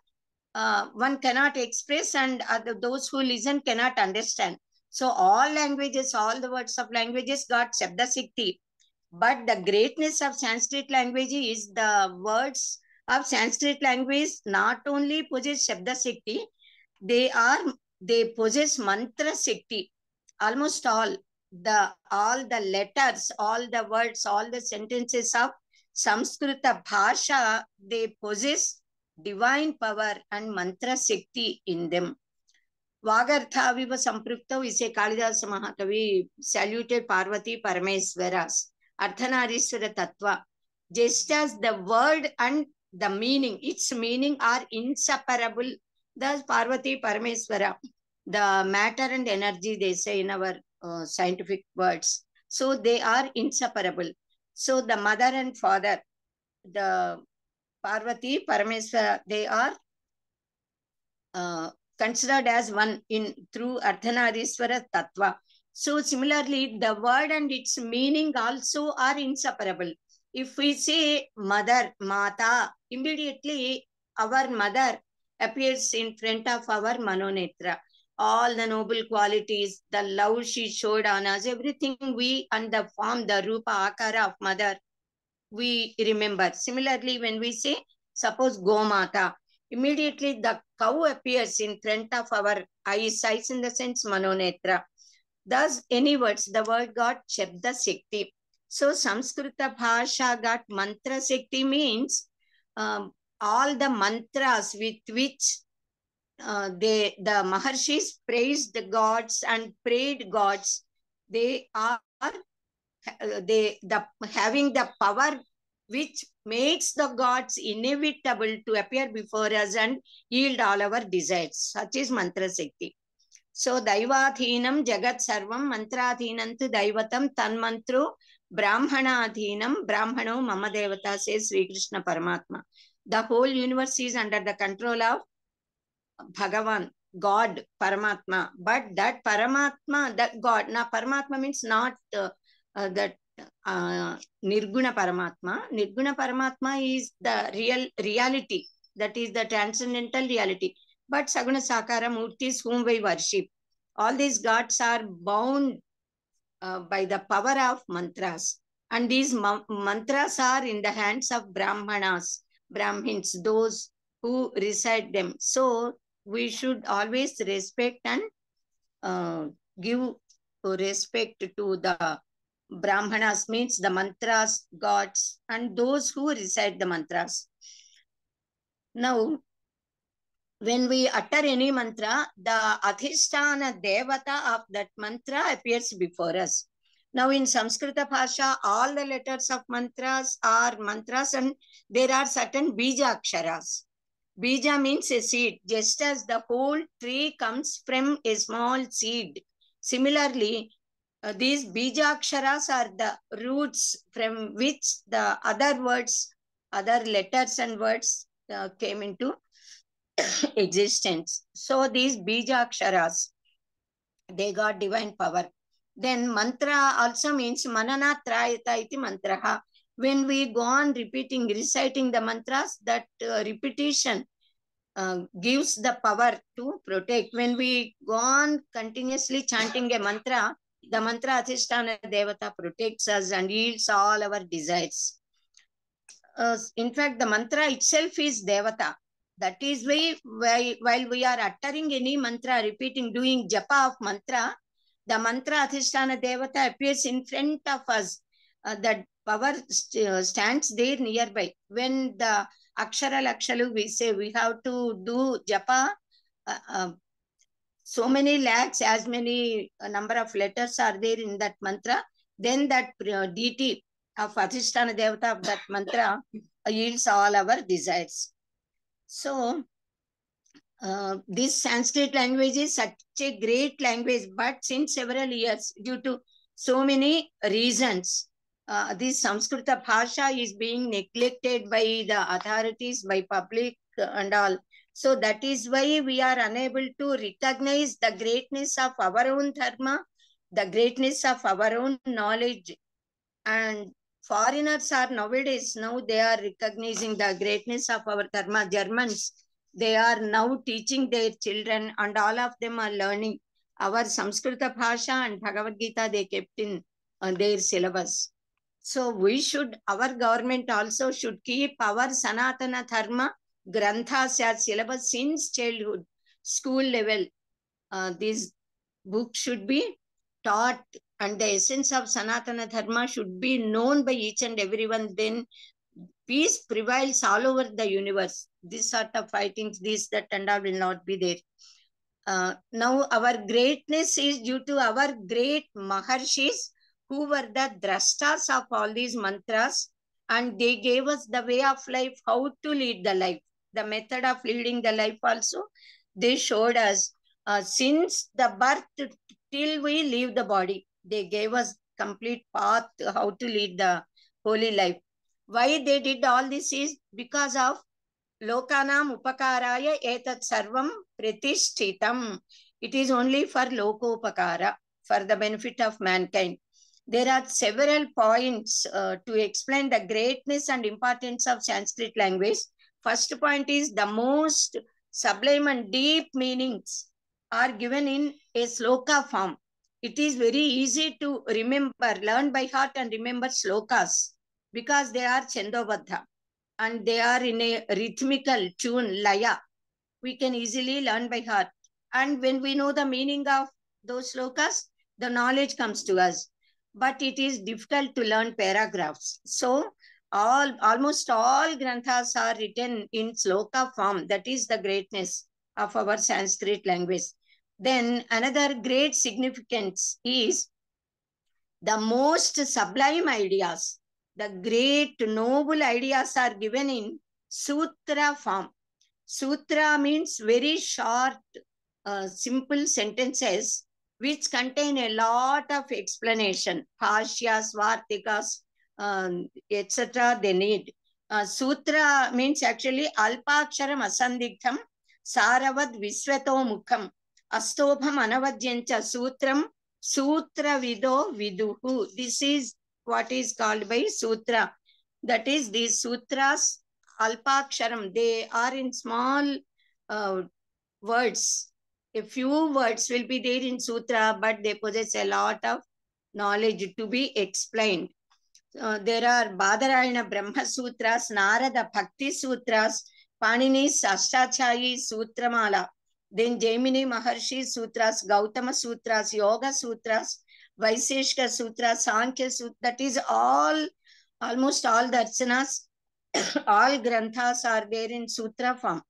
one cannot express, and those who listen cannot understand. So all languages, all the words of languages got Shabda Shakti. But the greatness of Sanskrit language is the words of Sanskrit language not only possess Shabda Shakti, they possess Mantra Shakti. Almost all the letters, all the words, all the sentences of Samskrita Bhasha, they possess divine power and Mantra Shakti in them. Vagartha viva samprukta, we say Kalidasa Mahakavi saluted Parvati Parameswaras. Ardhanarishwara Tattva. Just as the word and the meaning, its meaning are inseparable. Thus Parvati Parameswara, the matter and energy, they say in our scientific words. So they are inseparable. So the mother and father, the Parvati Parameswara, they are considered as one in through Ardhanarishwara Tattva. So similarly, the word and its meaning also are inseparable. If we say mother, Mata, immediately our mother appears in front of our Manonetra. All the noble qualities, the love she showed on us, everything we, and the form, the Rupa Akara of mother, we remember. Similarly, when we say, suppose Gomata, immediately the cow appears in front of our eyes, eyes in the sense Manonetra. Thus, any words, the word got Shabda Shakti. So, Samskrita Bhasha got Mantra Shakti, means all the mantras with which the Maharshis praised the gods and prayed gods. They are having the power which makes the gods inevitable to appear before us and yield all our desires. Such is Mantra Shakti. So, Daivathinam Jagat Sarvam Mantrathinantu Daivatam Tanmantro Brahmanathinam Brahmano Mama Devata, says Sri Krishna Paramatma. The whole universe is under the control of Bhagavan, God, Paramatma. But that Paramatma, that God, now Paramatma means not that Nirguna Paramatma. Nirguna Paramatma is the real reality. That is the transcendental reality. But Saguna Sakara Murtis whom we worship. All these gods are bound by the power of mantras. And these mantras are in the hands of Brahmanas, Brahmins, those who recite them. So we should always respect and give respect to the Brahmanas, means the mantras, gods, and those who recite the mantras. Now, when we utter any mantra, the Adhisthana Devata of that mantra appears before us. Now, in Samskrita Bhasha, all the letters of mantras are mantras, and there are certain bija aksharas. Bija means a seed, just as the whole tree comes from a small seed. Similarly, these bija aksharas are the roots from which the other words, other letters and words came into existence. So these bija aksharas, they got divine power. Then mantra also means manana trayata iti mantraha. When we go on repeating, reciting the mantras, that repetition gives the power to protect. When we go on continuously chanting a mantra, the mantra Adhisthana Devata protects us and yields all our desires. In fact, the mantra itself is Devata. That is why while we are uttering any mantra, repeating, doing japa of mantra, the mantra Adhisthana Devata appears in front of us. That power stands there nearby. When the Akshara Lakshalu, we say we have to do japa, so many lakhs, as many number of letters are there in that mantra, then that deity of Adhisthana Devata of that mantra yields all our desires. So, this Sanskrit language is such a great language, but since several years, due to so many reasons, this Samskrita Bhasha is being neglected by the authorities, by public and all. So that is why we are unable to recognize the greatness of our own dharma, the greatness of our own knowledge. And foreigners are nowadays, now they are recognizing the greatness of our dharma. Germans, they are now teaching their children, and all of them are learning our Samskrita Bhasha and Bhagavad Gita, they kept in their syllabus. So we should, our government also should keep our Sanaatana Dharma Granthas as syllabus since childhood, school level. These books should be taught, and the essence of Sanaatana Dharma should be known by each and everyone. Then peace prevails all over the universe. This sort of fightings, this, that, and all will not be there. Now our greatness is due to our great Maharshis, who were the drashtas of all these mantras, and they gave us the way of life, how to lead the life. The method of leading the life also, they showed us since the birth till we leave the body. They gave us complete path how to lead the holy life. Why they did all this is because of Lokanam upakaraya etat sarvam pratishtitam. It is only for lokopakara, for the benefit of mankind. There are several points to explain the greatness and importance of Sanskrit language. First point is the most sublime and deep meanings are given in a sloka form. It is very easy to remember, learn by heart and remember slokas because they are chandobadha and they are in a rhythmical tune, laya. We can easily learn by heart. And when we know the meaning of those slokas, the knowledge comes to us. But it is difficult to learn paragraphs. So almost all granthas are written in sloka form. That is the greatness. of our Sanskrit language. Then another great significance is the most sublime ideas, the great noble ideas are given in sutra form. Sutra means very short, simple sentences which contain a lot of explanation. Bhashyas, Vartikas, etc. they need. Sutra means actually Alpaksharam Asandigtham Saravad Visvato Mukham Astobham Anavadyancha Sutram Sutra Vido Viduhu. This is what is called by Sutra. That is, these sutras, Alpaksharam, they are in small words. A few words will be there in Sutra, but they possess a lot of knowledge to be explained. There are Badarayana Brahma Sutras, Narada Bhakti Sutras, Panini's Ashtachayi Sutramala, then Jaimini Maharshi Sutras, Gautama Sutras, Yoga Sutras, Vaiseshika Sutras, Sankhya Sutras. That is all, almost all darsanas, all granthas are there in sutra form,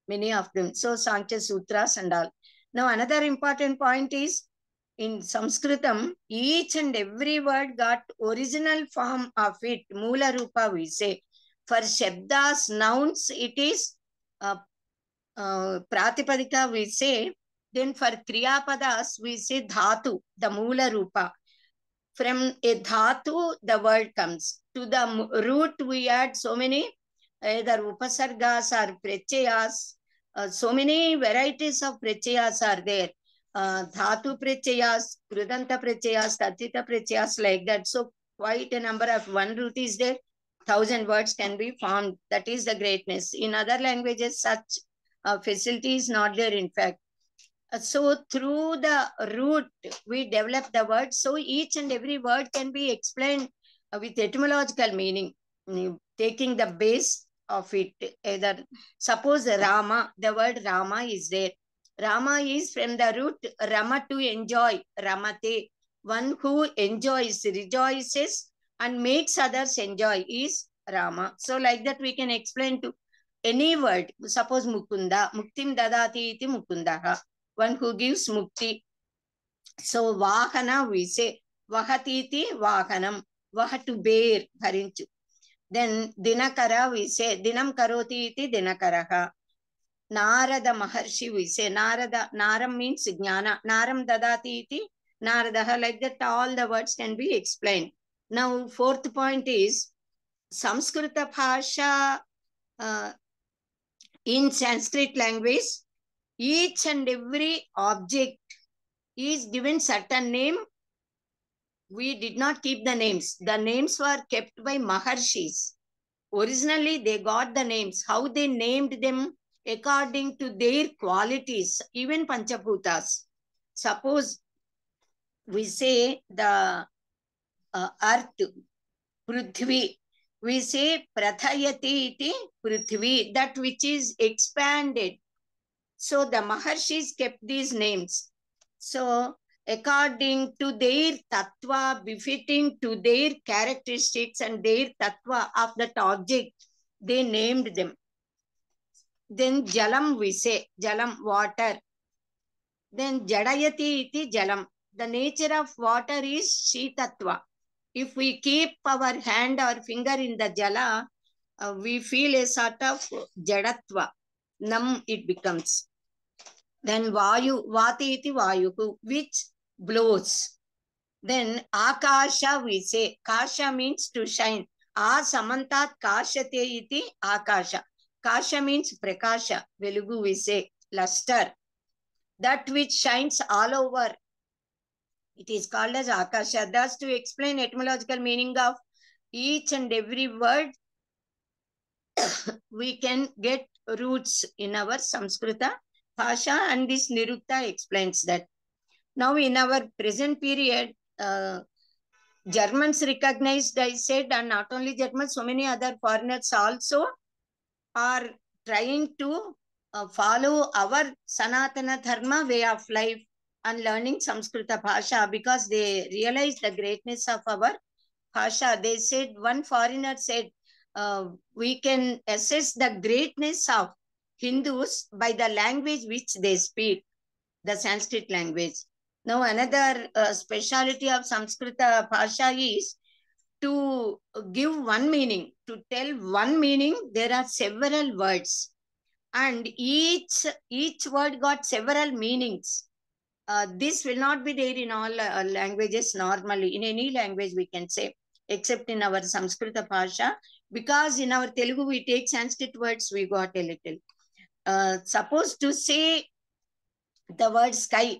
many of them. So Sankhya Sutras and all. Now another important point is, in Sanskritam, each and every word got original form of it, Mula Rupa we say. For Shabdas, nouns, it is Pratipadika we say. Then for Kriyapadas, we say Dhatu, the Mula Rupa. From a Dhatu, the word comes. To the root, we add so many, either Upasargas or Prachayas. So many varieties of Prachayas are there. Dhatu Prachayas, Krudanta Prachayas, Tatita Prachayas, like that. So quite a number of one root is there. 1,000 words can be formed. That is the greatness. In other languages, such facility is not there, in fact. So through the root, we develop the word. So each and every word can be explained with etymological meaning, taking the base of it. Either suppose Rama, the word Rama is there. Rama is from the root Rama, to enjoy, Ramate. One who enjoys, rejoices and makes others enjoy is Rama. So like that we can explain to any word. Suppose Mukunda, Muktim Dadati iti Mukundaha. One who gives mukti. So Vahana we say, Vahatiti Vahanam, Vaha to bear, Harinchu. Then Dinakara we say, Dinam Karoti iti Dinakaraha. Narada Maharshi we say, Naram means Jnana, Naram Dadati iti Naradaha. Like that all the words can be explained. Now fourth point is, Samskrita Bhasha in Sanskrit language, each and every object is given certain name. We did not keep the names. The names were kept by Maharshis. Originally, they got the names. How they named them? According to their qualities, even Panchabhutas. Suppose we say the earth, Prithvi. We say Prathayati iti Prithvi, that which is expanded. So the Maharshis kept these names. So according to their tattva, befitting to their characteristics and their tattva of that object, they named them. Then Jalam we say, Jalam, water. Then Jadayati iti Jalam. The nature of water is Shitattva. If we keep our hand or finger in the Jala, we feel a sort of Jadatva. Numb it becomes. Then Vayu, Vati iti Vayuhu, which blows. Then Akasha we say. Kasha means to shine. A samantat kashate iti Akasha. Kasha means prakasha. Velugu we say. Luster. That which shines all over. It is called as Akasha. Thus, to explain etymological meaning of each and every word, we can get roots in our Samskrita Bhasha, and this Nirukta explains that. Now, in our present period, Germans recognized, I said, and not only Germans, so many other foreigners also are trying to follow our Sanaatana Dharma way of life and learning Samskrita Bhasha, because they realize the greatness of our Bhasha. They said, one foreigner said, we can assess the greatness of Hindus by the language which they speak, the Sanskrit language. Now, another speciality of Samskrita Bhasha is to give one meaning, to tell one meaning. There are several words, and each word got several meanings. This will not be there in all languages normally, in any language we can say, except in our Samskrita Bhasha, because in our Telugu we take Sanskrit words, we got a little. Suppose to say the word sky,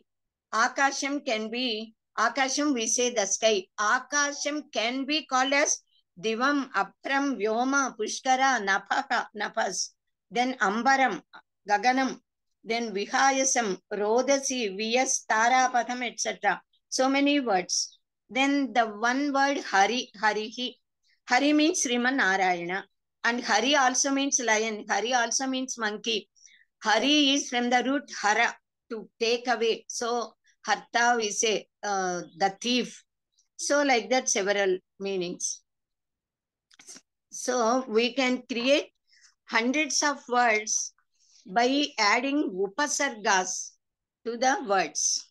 Akasham can be, Akasham we say the sky. Akasham can be called as Divam, Apram, Vyoma, Pushkara, Napaka, Napas. Then Ambaram, Gaganam. Then Vihayasam, Rodasi, Vyas, Tara, Patham, etc. So many words. Then the one word Hari, Harihi. Hari means Sriman Narayana. And Hari also means lion. Hari also means monkey. Hari is from the root Hara, to take away. So Harta we say the thief. So like that several meanings. So we can create hundreds of words by adding upasargas to the words.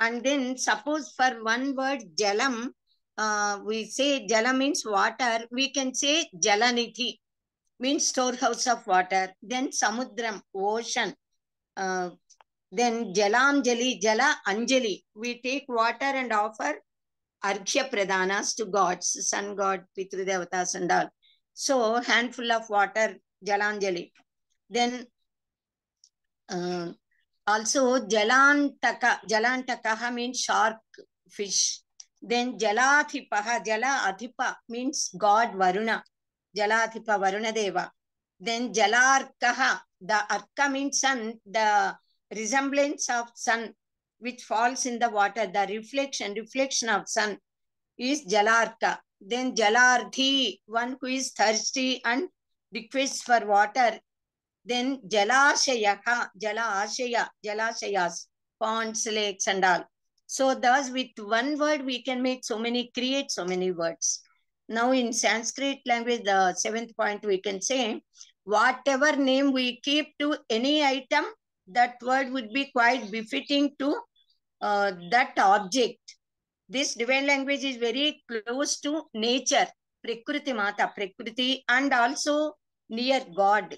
And then suppose for one word jalam, we say jala means water. We can say jalaniti, means storehouse of water. Then samudram, ocean. Then Jalanjali, Jala Anjali. We take water and offer Arghya Pradanas to gods, sun god, Pitrudevatas and all. So, handful of water, Jalanjali. Then also Jalantaka. Jalantakaha means shark, fish. Then Jalathipaha, Jala Athipa means god Varuna. Jalathipa Varuna Deva. Then Jalarkaha, the Arka means sun, the resemblance of sun which falls in the water, the reflection of sun is Jalarka. Then Jalardhi, one who is thirsty and requests for water. Then Jalashayaka, Jalashaya, Jalashayas, ponds, lakes and all. So thus with one word we can make so many, create so many words. Now in Sanskrit language, the 7th point we can say, whatever name we keep to any item, that word would be quite befitting to that object. This divine language is very close to nature, Prakriti Mata, Prakriti, and also near God.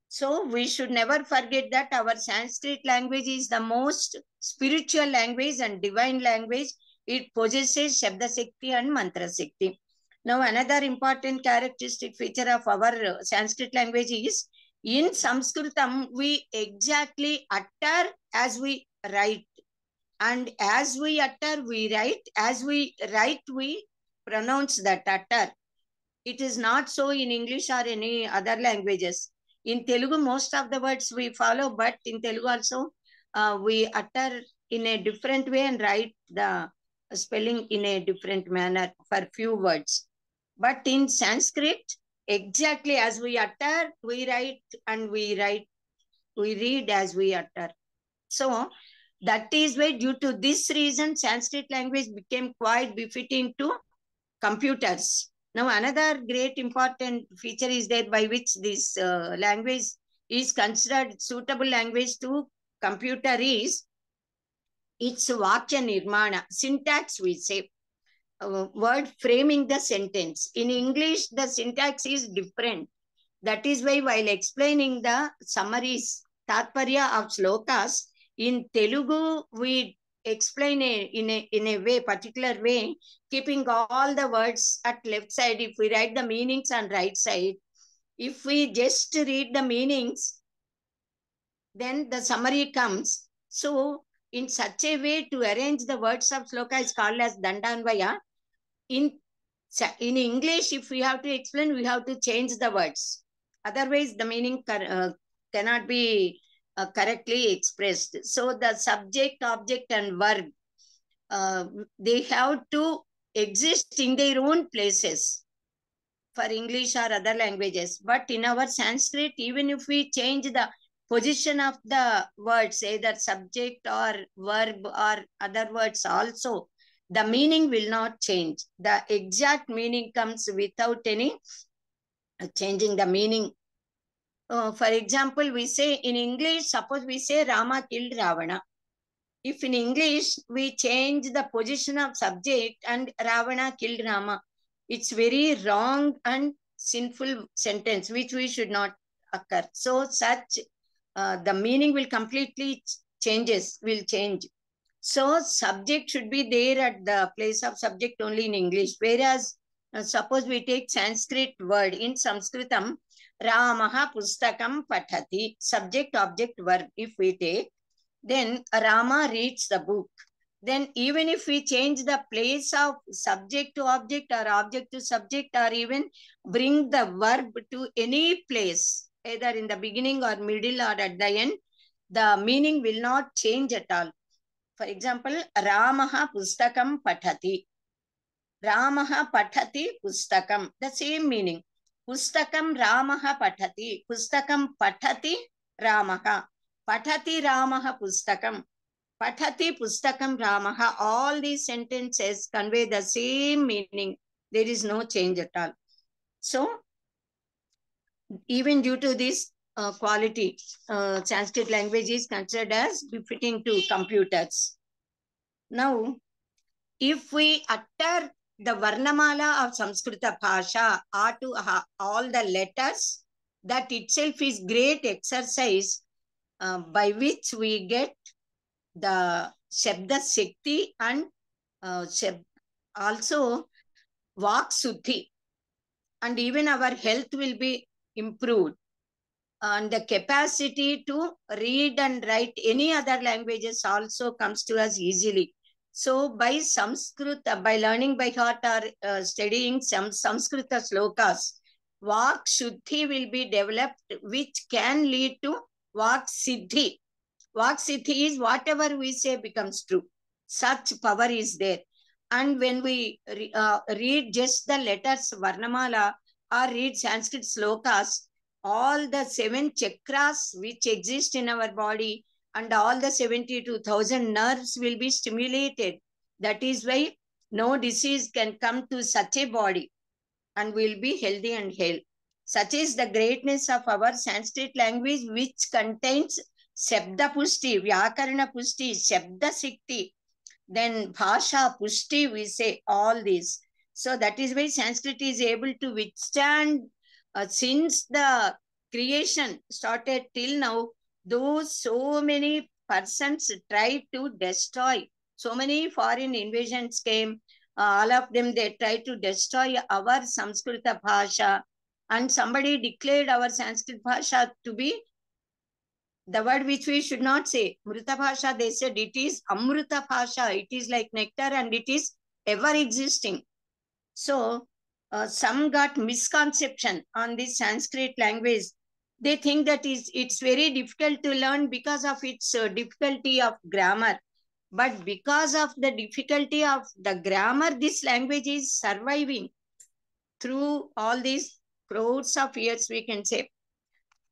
So we should never forget that our Sanskrit language is the most spiritual language and divine language. It possesses Shabda Shakti and Mantra Shakti. Now, another important characteristic feature of our Sanskrit language is, in Sanskritam, we exactly utter as we write. And as we utter, we write. As we write, we pronounce that utter. It is not so in English or any other languages. In Telugu, most of the words we follow, but in Telugu also, we utter in a different way and write the spelling in a different manner for few words. But in Sanskrit, exactly as we utter, we write, and we read as we utter. So that is why, due to this reason, Sanskrit language became quite befitting to computers. Now, another great important feature is there by which this language is considered suitable language to computer is its Vakya Nirmana, syntax we say, word framing the sentence. In English, the syntax is different. That is why while explaining the summaries, Tatparya of slokas, in Telugu, we explain in a way, particular way, keeping all the words at left side. If we write the meanings on right side, if we just read the meanings, then the summary comes. So in such a way to arrange the words of sloka is called as Dandanvaya. In English, if we have to explain, we have to change the words. Otherwise, the meaning cannot be correctly expressed. So the subject, object, and verb, they have to exist in their own places for English or other languages. But in our Sanskrit, even if we change the position of the words, either subject or verb or other words also, the meaning will not change. The exact meaning comes without any changing the meaning For example, we say in English, suppose we say Rama killed Ravana. If in English we change the position of subject and Ravana killed Rama, it's very wrong and sinful sentence which we should not occur. So such the meaning will completely will change. So subject should be there at the place of subject only in English. Whereas suppose we take Sanskrit word in Sanskritam, Ramaha pustakam pathati, subject, object, verb. If we take, then Rama reads the book. Then even if we change the place of subject to object or object to subject, or even bring the verb to any place, either in the beginning or middle or at the end, the meaning will not change at all. For example, Ramaha pustakam pathati. Ramaha pathati pustakam. The same meaning. Pustakam Ramaha pathati. Pustakam pathati Ramaha. Pathati Ramaha pustakam. Pathati pustakam Ramaha. All these sentences convey the same meaning. There is no change at all. So, even due to this quality, Sanskrit language is considered as befitting to computers. Now, if we utter the Varnamala of Samskrita Bhasha, A to all the letters, that itself is great exercise by which we get the Shabda Shakti and also Vak Suddhi. And even our health will be improved. And the capacity to read and write any other languages also comes to us easily. So by Sanskrit, by learning by heart or studying some Samskrita slokas, Vak Shuddhi will be developed, which can lead to Vak Siddhi. Vak Siddhi is whatever we say becomes true. Such power is there. And when we read just the letters Varnamala or read Sanskrit slokas, all the 7 chakras which exist in our body and all the 72,000 nerves will be stimulated. That is why no disease can come to such a body and will be healthy and hale. Such is the greatness of our Sanskrit language, which contains Shabda Pushti, Vyakarana Pushti, Shabda Shakti, then Bhasha Pushti, we say all these. So that is why Sanskrit is able to withstand since the creation started till now, though so many persons tried to destroy, so many foreign invasions came, all of them, they tried to destroy our Samskrita Bhasha, and somebody declared our Sanskrit Bhasha to be the word which we should not say. Mrita Bhasha, they said it is Amrita Bhasha, it is like nectar and it is ever existing. So, some got misconception on this Sanskrit language. They think that it's very difficult to learn because of its difficulty of grammar. But because of the difficulty of the grammar, this language is surviving through all these crores of years, we can say.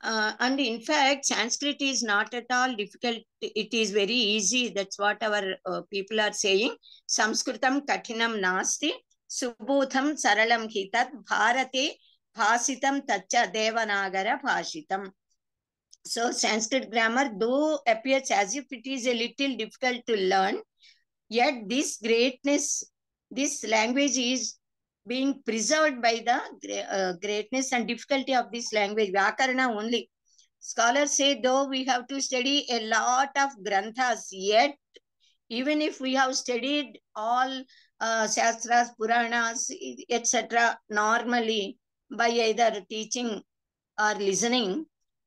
And in fact, Sanskrit is not at all difficult. It is very easy. That's what our people are saying. Samskritam kathinam nasti. Subodham saralam hitat bharate bhasitam tacha devanagara bhashitam. So Sanskrit grammar, though appears as if it is a little difficult to learn, yet this greatness, this language is being preserved by the greatness and difficulty of this language, Vyakarana only. Scholars say, though we have to study a lot of granthas, yet even if we have studied all Shastras, Puranas, etc. normally by either teaching or listening,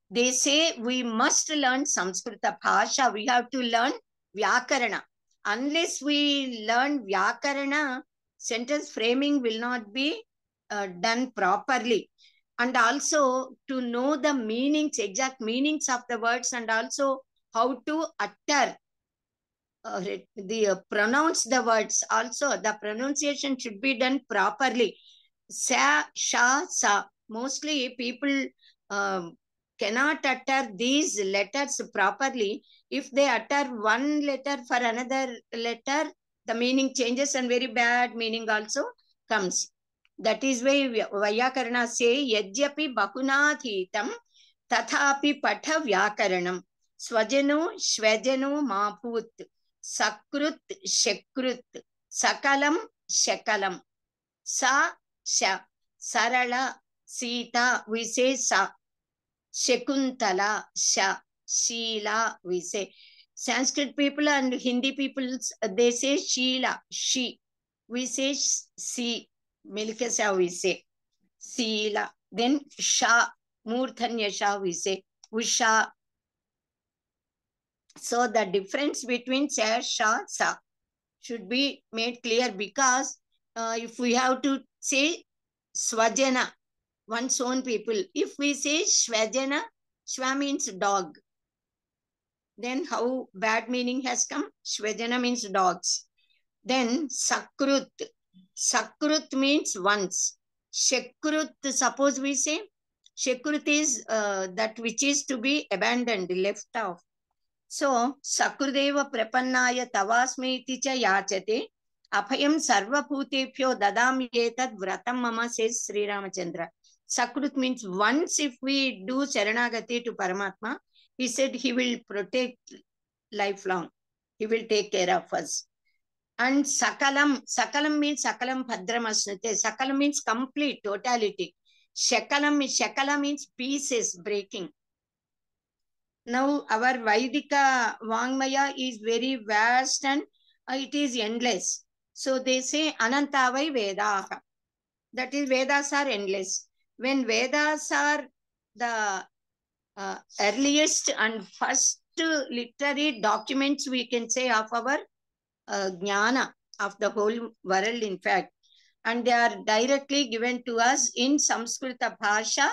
they say we must learn Samskrita Bhasha. We have to learn Vyakarana. Unless we learn Vyakarana, sentence framing will not be done properly. And also to know the meanings, exact meanings of the words, and also how to utter, pronounce the words. Also, the pronunciation should be done properly. Sa, sha, sa. Mostly people cannot utter these letters properly. If they utter one letter for another letter, the meaning changes and very bad meaning also comes. That is why Vyakarana say, Yajyapi Bahunathitam Tathapi patha vyakaranam. Swajano shvajano maput. Sakrut shekrut. Sakalam shekalam. Sa sha. Sarala Sita we say sa. Shekuntala sha. Sheela we say. Sanskrit people and Hindi people, they say Sheela, she. We say si. Milkasa we say. Sheela. Then sha. Murthanya sha we say. Usha. So the difference between sa, sha, sa should be made clear, because if we have to say swajana, one's own people. If we say shvajana, shva means dog. Then how bad meaning has come? Shvajana means dogs. Then sakrut. Sakrut means once. Shekrut, suppose we say, shekrut is that which is to be abandoned, left off. So, sakrudeva prapannaya tavasmi iti cha yachate. Apayam sarvabhutebhyo dadam etad vratam mama, says Sri Ramachandra. Sakrut means once if we do Sharanagati to Paramatma, he said he will protect lifelong. He will take care of us. And sakalam, sakalam means sakalam bhadram asnate. Sakalam means complete, totality. Shekala means pieces, breaking. Now our Vaidika Vangmaya is very vast and it is endless. So they say Anantavai Vedaha. That is, Vedas are endless. When Vedas are the earliest and first literary documents, we can say, of our jnana of the whole world, in fact. And they are directly given to us in Samskrita Bhasha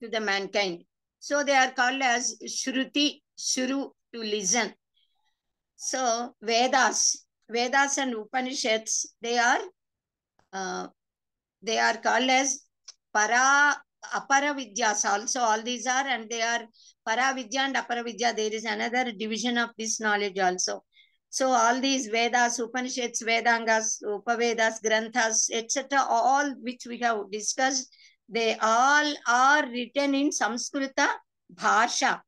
to the mankind. So they are called as Shruti, Shuru, to listen. So Vedas and Upanishads, they are called as Apara Vidyas also. All these are, and they are Para Vidya and Apara Vidya. There is another division of this knowledge also. So all these Vedas, Upanishads, Vedangas, Upavedas, Granthas, etc., all which we have discussed, they all are written in Samskrita Bhasha.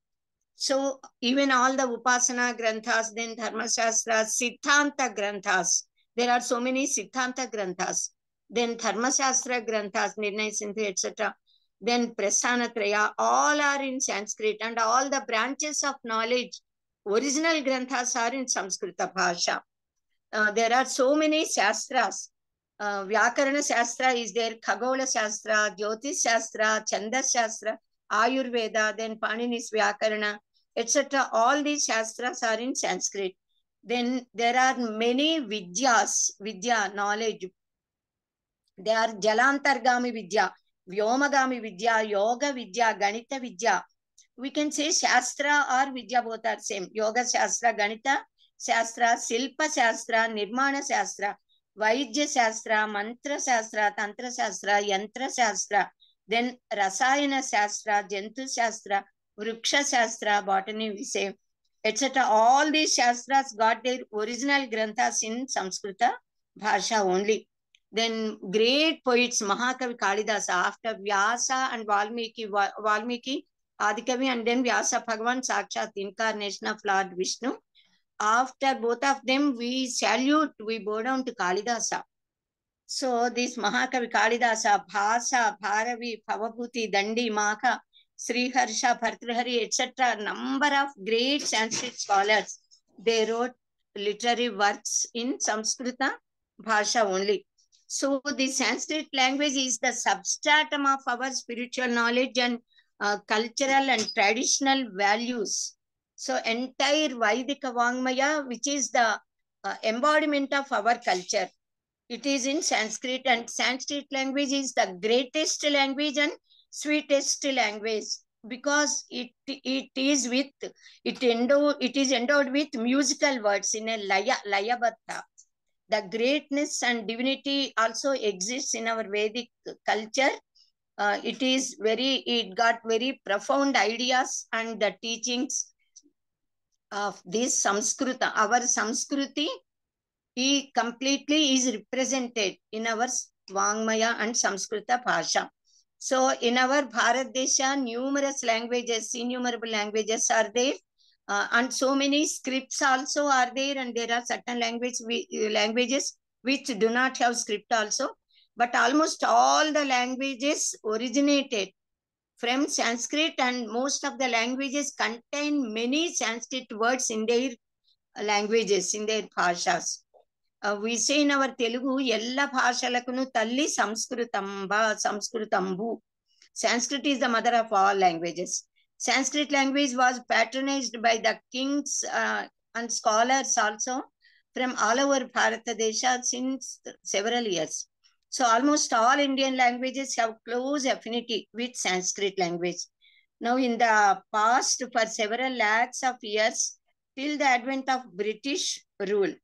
So even all the Upasana Granthas, then Dharma Shastras, Siddhanta Granthas, there are so many Siddhanta Granthas. Then Dharma Shastra Granthas, Nirnaya Sindhu, etc. Then Prasthanatraya, all are in Sanskrit, and all the branches of knowledge, original Granthas, are in Samskrita Bhasha. There are so many Shastras. Vyakarana Shastra is there, Khagola Shastra, Jyotish Shastra, Chandas Shastra, Ayurveda, then Panini's Vyakarana, etc. All these Shastras are in Sanskrit. Then there are many Vidyas, Vidya, knowledge. They are Jalantargami Vidya, Vyomagami Vidya, Yoga Vidya, Ganita Vidya. We can say Shastra or Vidya, both are same. Yoga Shastra, Ganita Shastra, Silpa Shastra, Nirmana Shastra, Vaidya Shastra, Mantra Shastra, Tantra Shastra, Yantra Shastra, then Rasayana Shastra, Jantu Shastra, Vriksha Shastra, Botany we say, etc. All these Shastras got their original Granthas in Samskrita Bhasha only. Then great poets, Mahakavi Kalidasa, after Vyasa and Valmiki, Adikavi, and then Vyasa Bhagavan, Sakshat, incarnation of Lord Vishnu. After both of them, we salute, we bow down to Kalidasa. So this Mahakavi Kalidasa, Bhasa, Bharavi, Pavabhuti, Dandi, Maka, Sriharsha, Bhartrihari, etc. Number of great Sanskrit scholars, they wrote literary works in Samskrita Bhasha only. So the Sanskrit language is the substratum of our spiritual knowledge and cultural and traditional values. So entire Vaidika Vangmaya, which is the embodiment of our culture, it is in Sanskrit, and Sanskrit language is the greatest language and sweetest language, because it is endowed with musical words in a Layabatta. The greatness and divinity also exists in our Vedic culture. It got very profound ideas, and the teachings of this Samskrita, our Samskruti, he completely is represented in our Vangmaya and Samskrita Bhasha. So in our Bharat Desha, numerous languages, innumerable languages are there. And so many scripts also are there, and there are certain languages which do not have script also. But almost all the languages originated from Sanskrit, and most of the languages contain many Sanskrit words in their languages, in their bhashas. We say in our Telugu, Yella bhashalakunu talli Samskritamba, Samskritambu. Sanskrit is the mother of all languages. Sanskrit language was patronized by the kings and scholars also from all over Bharatadesha since several years. So almost all Indian languages have close affinity with Sanskrit language. Now in the past, for several lakhs of years, till the advent of British rule,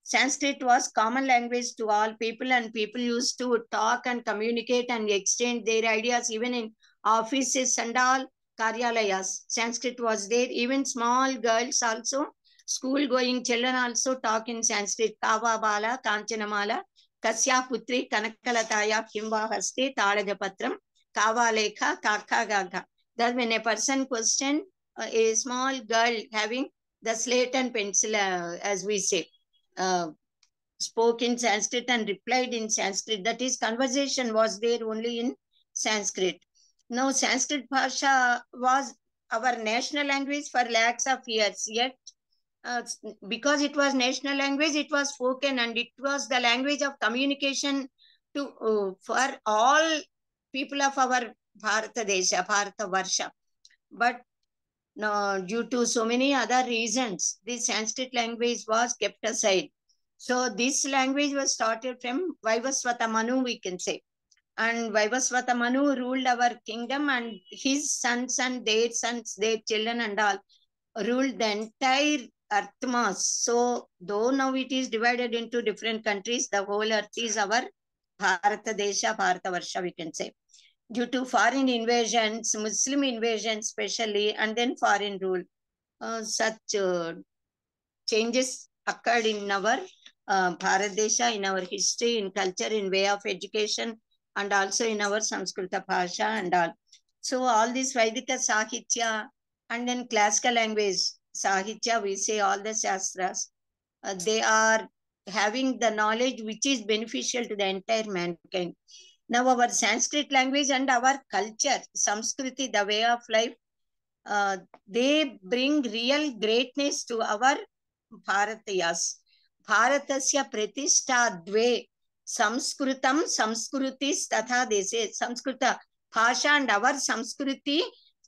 Sanskrit was common language to all people, and people used to talk and communicate and exchange their ideas even in offices and all karyalayas. Sanskrit was there. Even small girls also, school going children also talk in Sanskrit. Kava bala, kanchanamala, kasya putri, kanakalataya, kimva haste, talajapatram, kava lekha, kaka gaga. That when a person questioned a small girl having the slate and pencil, as we say, spoke in Sanskrit and replied in Sanskrit. That is, conversation was there only in Sanskrit. Now, Sanskrit Bhasha was our national language for lakhs of years. Yet, because it was national language, it was spoken, and it was the language of communication to for all people of our Bharata Desha, Bharata Varsha. But due to so many other reasons, this Sanskrit language was kept aside. So this language was started from Vaivasvata Manu, we can say. And Vaivasvata Manu ruled our kingdom, and his sons and their sons, their children and all, ruled the entire earth mass. So though now it is divided into different countries, the whole earth is our Bharata Desha, Bharata Varsha, we can say. Due to foreign invasions, Muslim invasions especially, and then foreign rule, such changes occurred in our Bharat Desha, in our history, in culture, in way of education, and also in our Samskrita Bhasha and all. So all this Vaidika Sahitya and then classical language Sahitya, we say all the Shastras, they are having the knowledge which is beneficial to the entire mankind. Now our Sanskrit language and our culture, Samskriti, the way of life, they bring real greatness to our Bharatiyas. Bharatasya pratishtha dve Samskrutam Samskrutis tatha dese. Samskrita Bhasha and our Samskriti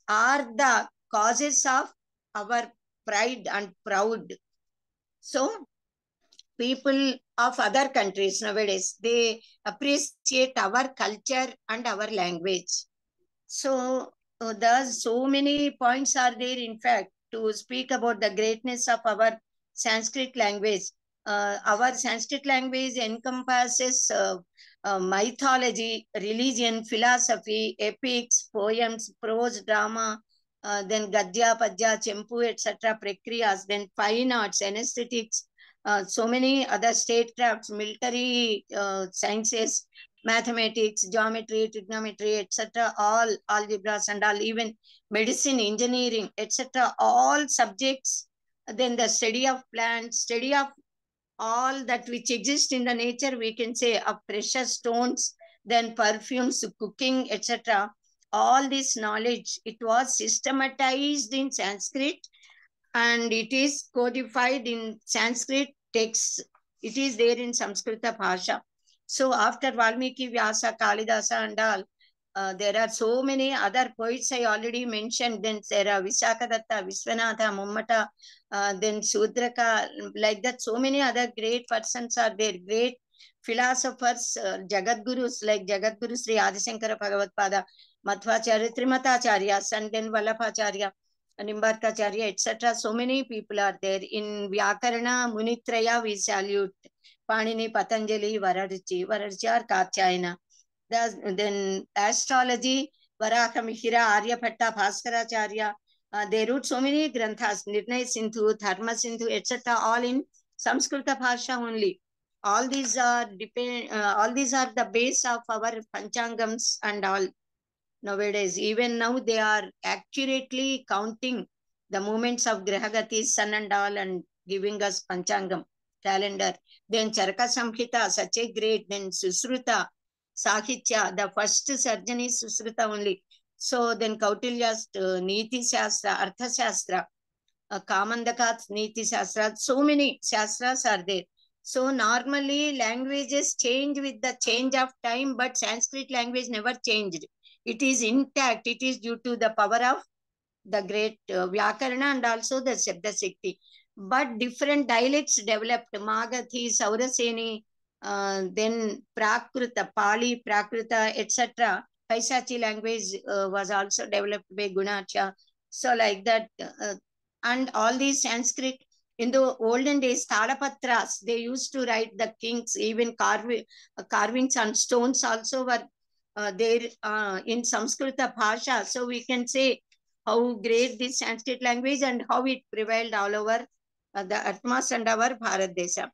are the causes of our pride and proud. So people of other countries nowadays, they appreciate our culture and our language. So there's so many points are there, in fact, to speak about the greatness of our Sanskrit language. Our Sanskrit language encompasses mythology, religion, philosophy, epics, poems, prose, drama, then Gadya, Padya, Chempu, etc., Prakriyas, then fine arts, anesthetics, so many other statecrafts, military sciences, mathematics, geometry, trigonometry, etc., all algebras and all, even medicine, engineering, etc., all subjects. Then the study of plants, study of all that which exists in the nature, we can say, of precious stones, then perfumes, cooking, etc. All this knowledge, it was systematized in Sanskrit, and it is codified in Sanskrit texts. It is there in Samskrita Bhasha. So after Valmiki, Vyasa, Kalidasa and all, there are so many other poets I already mentioned. Then there are Visakadatta, Viswanatha, Mummata, then Sudraka, like that. So many other great persons are there, great philosophers, Jagadgurus like Jagadguru Sri Adisankara Bhagavatpada, Madhvacharya, Trimatacharya, and then Vallabhacharya, Nimbarkacharya, etc. So many people are there. In Vyakarana, Munitraya, we salute Panini, Patanjali, Varadichi, Varadichi or Katyayana. Then astrology, Varaha Mihira, Aryabhatta, Bhaskaracharya. They wrote so many granthas, Nirnaya Sindhu, Dharma Sindhu, etc. all in Samskrita Bhasha only. All these are the base of our Panchangams and all. nowadays. Even now they are accurately counting the movements of Grahagatis, sun and all, and giving us Panchangam calendar. Then Charaka Samhita, such a great. Then Susruta, Sahitya, the first surgeon is Susruta only. So then Kautilya's Niti Shastra, Artha Shastra, Kamandaka's Niti Shastra, so many Shastras are there. So normally languages change with the change of time, but Sanskrit language never changed. It is intact. It is due to the power of the great Vyakarana and also the Shabda Shakti. But different dialects developed, Magathi, Sauraseni, then Prakruta, Pali, Prakruta, etc. Paisachi language was also developed by Gunacha. So like that, and all these Sanskrit, in the olden days, Talapatras, they used to write the kings, even carvings on stones also were there in Samskrita Bhasha. So we can say how great this Sanskrit language and how it prevailed all over the Atmas and our Bharat Desha.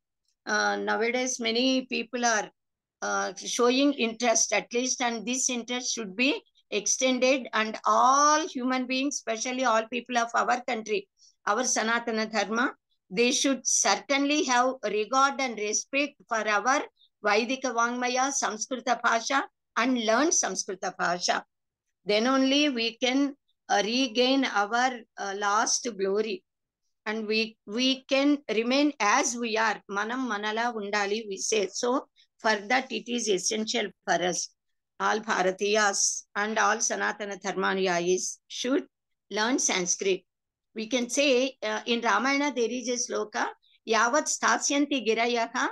Nowadays, many people are showing interest at least, and this interest should be extended, and all human beings, especially all people of our country, our Sanaatana Dharma, they should certainly have regard and respect for our Vaidika Vangmaya, Samskrita Bhasha, and learn Samskrita Bhasha. Then only we can regain our lost glory, and we can remain as we are. Manam manala undali, we say. So for that it is essential for us, all Bharatiyas and all Sanatana Dharmaniyas should learn Sanskrit. We can say in Ramayana there is a sloka, Yavat stasyanti girayaha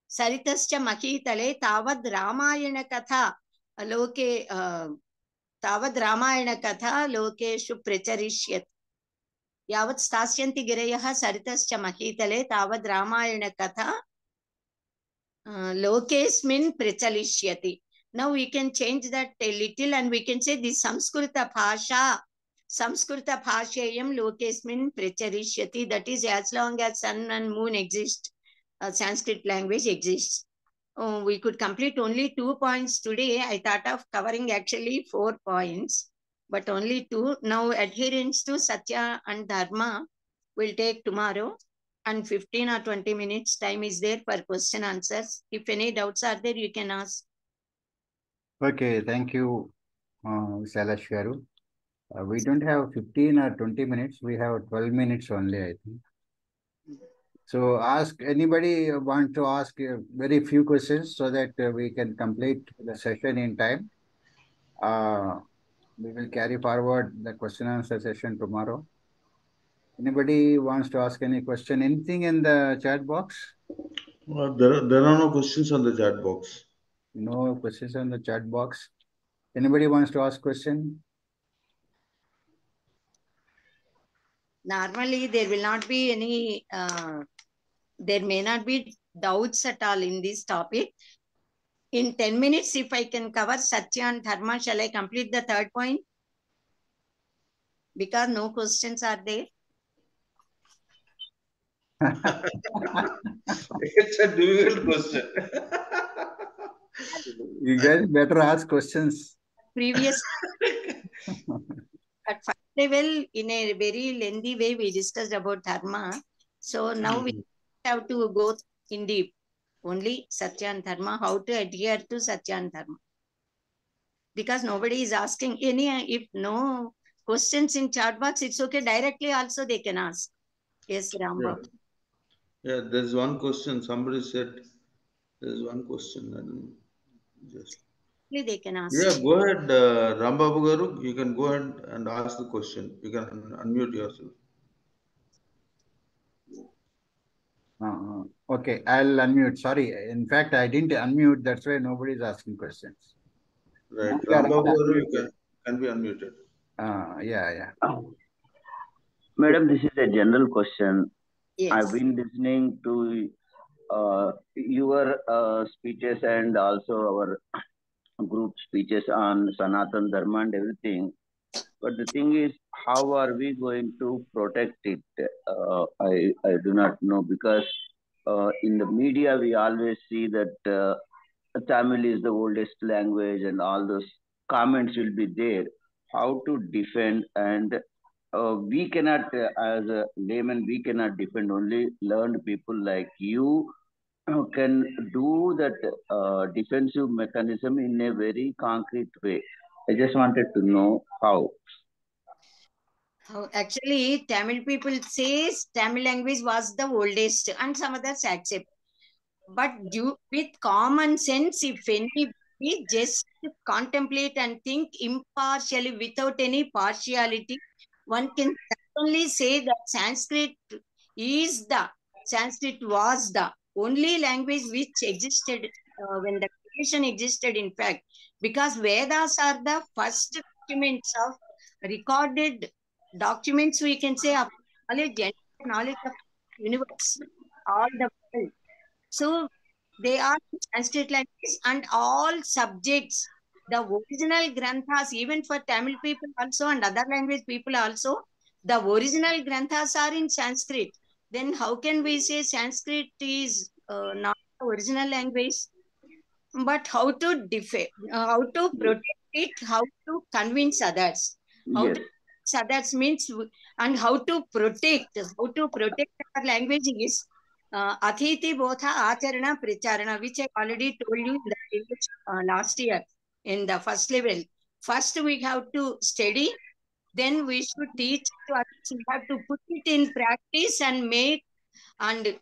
saritascha mahitale tavad Ramayana katha loke tavad Ramayana katha lokeshu pracharishyat. Yavat stasyanti girayah saritascha mahitale tavad Ramayana katha lokesmin pracharishyati. Now we can change that a little and we can say this Samskrita Bhasha, Samskrita Bhashayam lokesmin pracharishyati. That is, as long as sun and moon exist, Sanskrit language exists. We could complete only 2 points today. I thought of covering actually 4 points, but only 2. Now adherence to Satya and Dharma will take tomorrow, and 15 or 20 minutes time is there for question answers. If any doubts are there, you can ask. Okay, thank you, Visalakshi garu. We don't have 15 or 20 minutes. We have 12 minutes only, I think. So ask anybody want to ask very few questions so that we can complete the session in time. We will carry forward the question answer session tomorrow. Anybody wants to ask any question? Anything in the chat box? There are no questions on the chat box. No questions in the chat box. Anybody wants to ask question? Normally, there will not be any, there may not be doubts at all in this topic. In 10 minutes, if I can cover Satya and Dharma, shall I complete the 3rd point? Because no questions are there. It's a difficult question. You guys better ask questions. Previous at 5th level, in a very lengthy way, we discussed about Dharma. So now we have to go in deep. Only Satya and Dharma, how to adhere to Satya and Dharma. Because nobody is asking any, if no questions in chat box, it's okay. Directly also they can ask. Yes, Ramba. Yeah, there's one question. Somebody said there's one question. And just They can ask. yeah, go ahead, Rambabu Garu. You can go ahead and ask the question. You can unmute yourself. Okay, I'll unmute. Sorry. In fact, I didn't unmute. That's why nobody is asking questions. Right, Yeah, Rambabu Garu, you can be unmuted. Yeah. Madam, this is a general question. Yes. I've been listening to your speeches and also our group speeches on Sanatana Dharma and everything. But the thing is, how are we going to protect it? I do not know, because in the media we always see that Tamil is the oldest language and all those comments will be there, how to defend, and we cannot, as a layman, we cannot defend. Only learned people like you can do that defensive mechanism in a very concrete way. I just wanted to know how. Actually, Tamil people says Tamil language was the oldest, and some others accept. But with common sense, if anybody just contemplate and think impartially without any partiality, one can certainly say that Sanskrit was the only language which existed when the creation existed, in fact, because Vedas are the first documents of recorded documents, we can say, of knowledge of universe, all the world. So they are Sanskrit language and all subjects. The original granthas, even for Tamil people also and other language people also, the original granthas are in Sanskrit. Then how can we say Sanskrit is not the original language? But how to how to protect it, how to convince others, how Yes. to convince others means, and how to protect our language is Athiti Botha Acharana Pricharana, which I already told you in the previous, last year in the first level. First, we have to study, then we should teach to others. We have to put it in practice and make and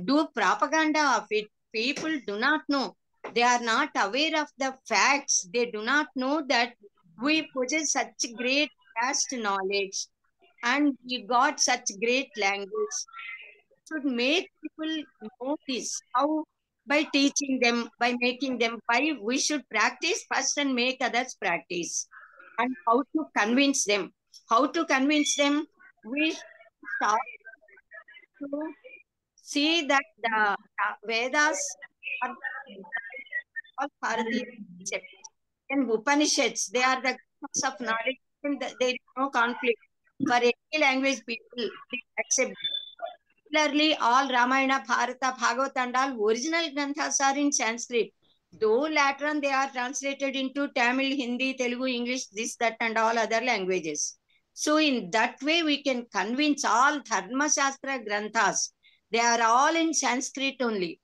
do propaganda of it. People do not know. They are not aware of the facts. They do not know that we possess such great vast knowledge and we got such great language. Should make people know this. How? By teaching them, by making them, by we should practice first and make others practice. And how to convince them. How to convince them? We should start to see that the Vedas are all Bharatiya concepts. And Upanishads, they are the granthas of knowledge, and there is no conflict. For any language, people they accept. Similarly, all Ramayana, Bharata, Bhagavata, and all original granthas are in Sanskrit. Though later on they are translated into Tamil, Hindi, Telugu, English, this, that, and all other languages. So in that way, we can convince all Dharma Shastra granthas. They are all in Sanskrit only.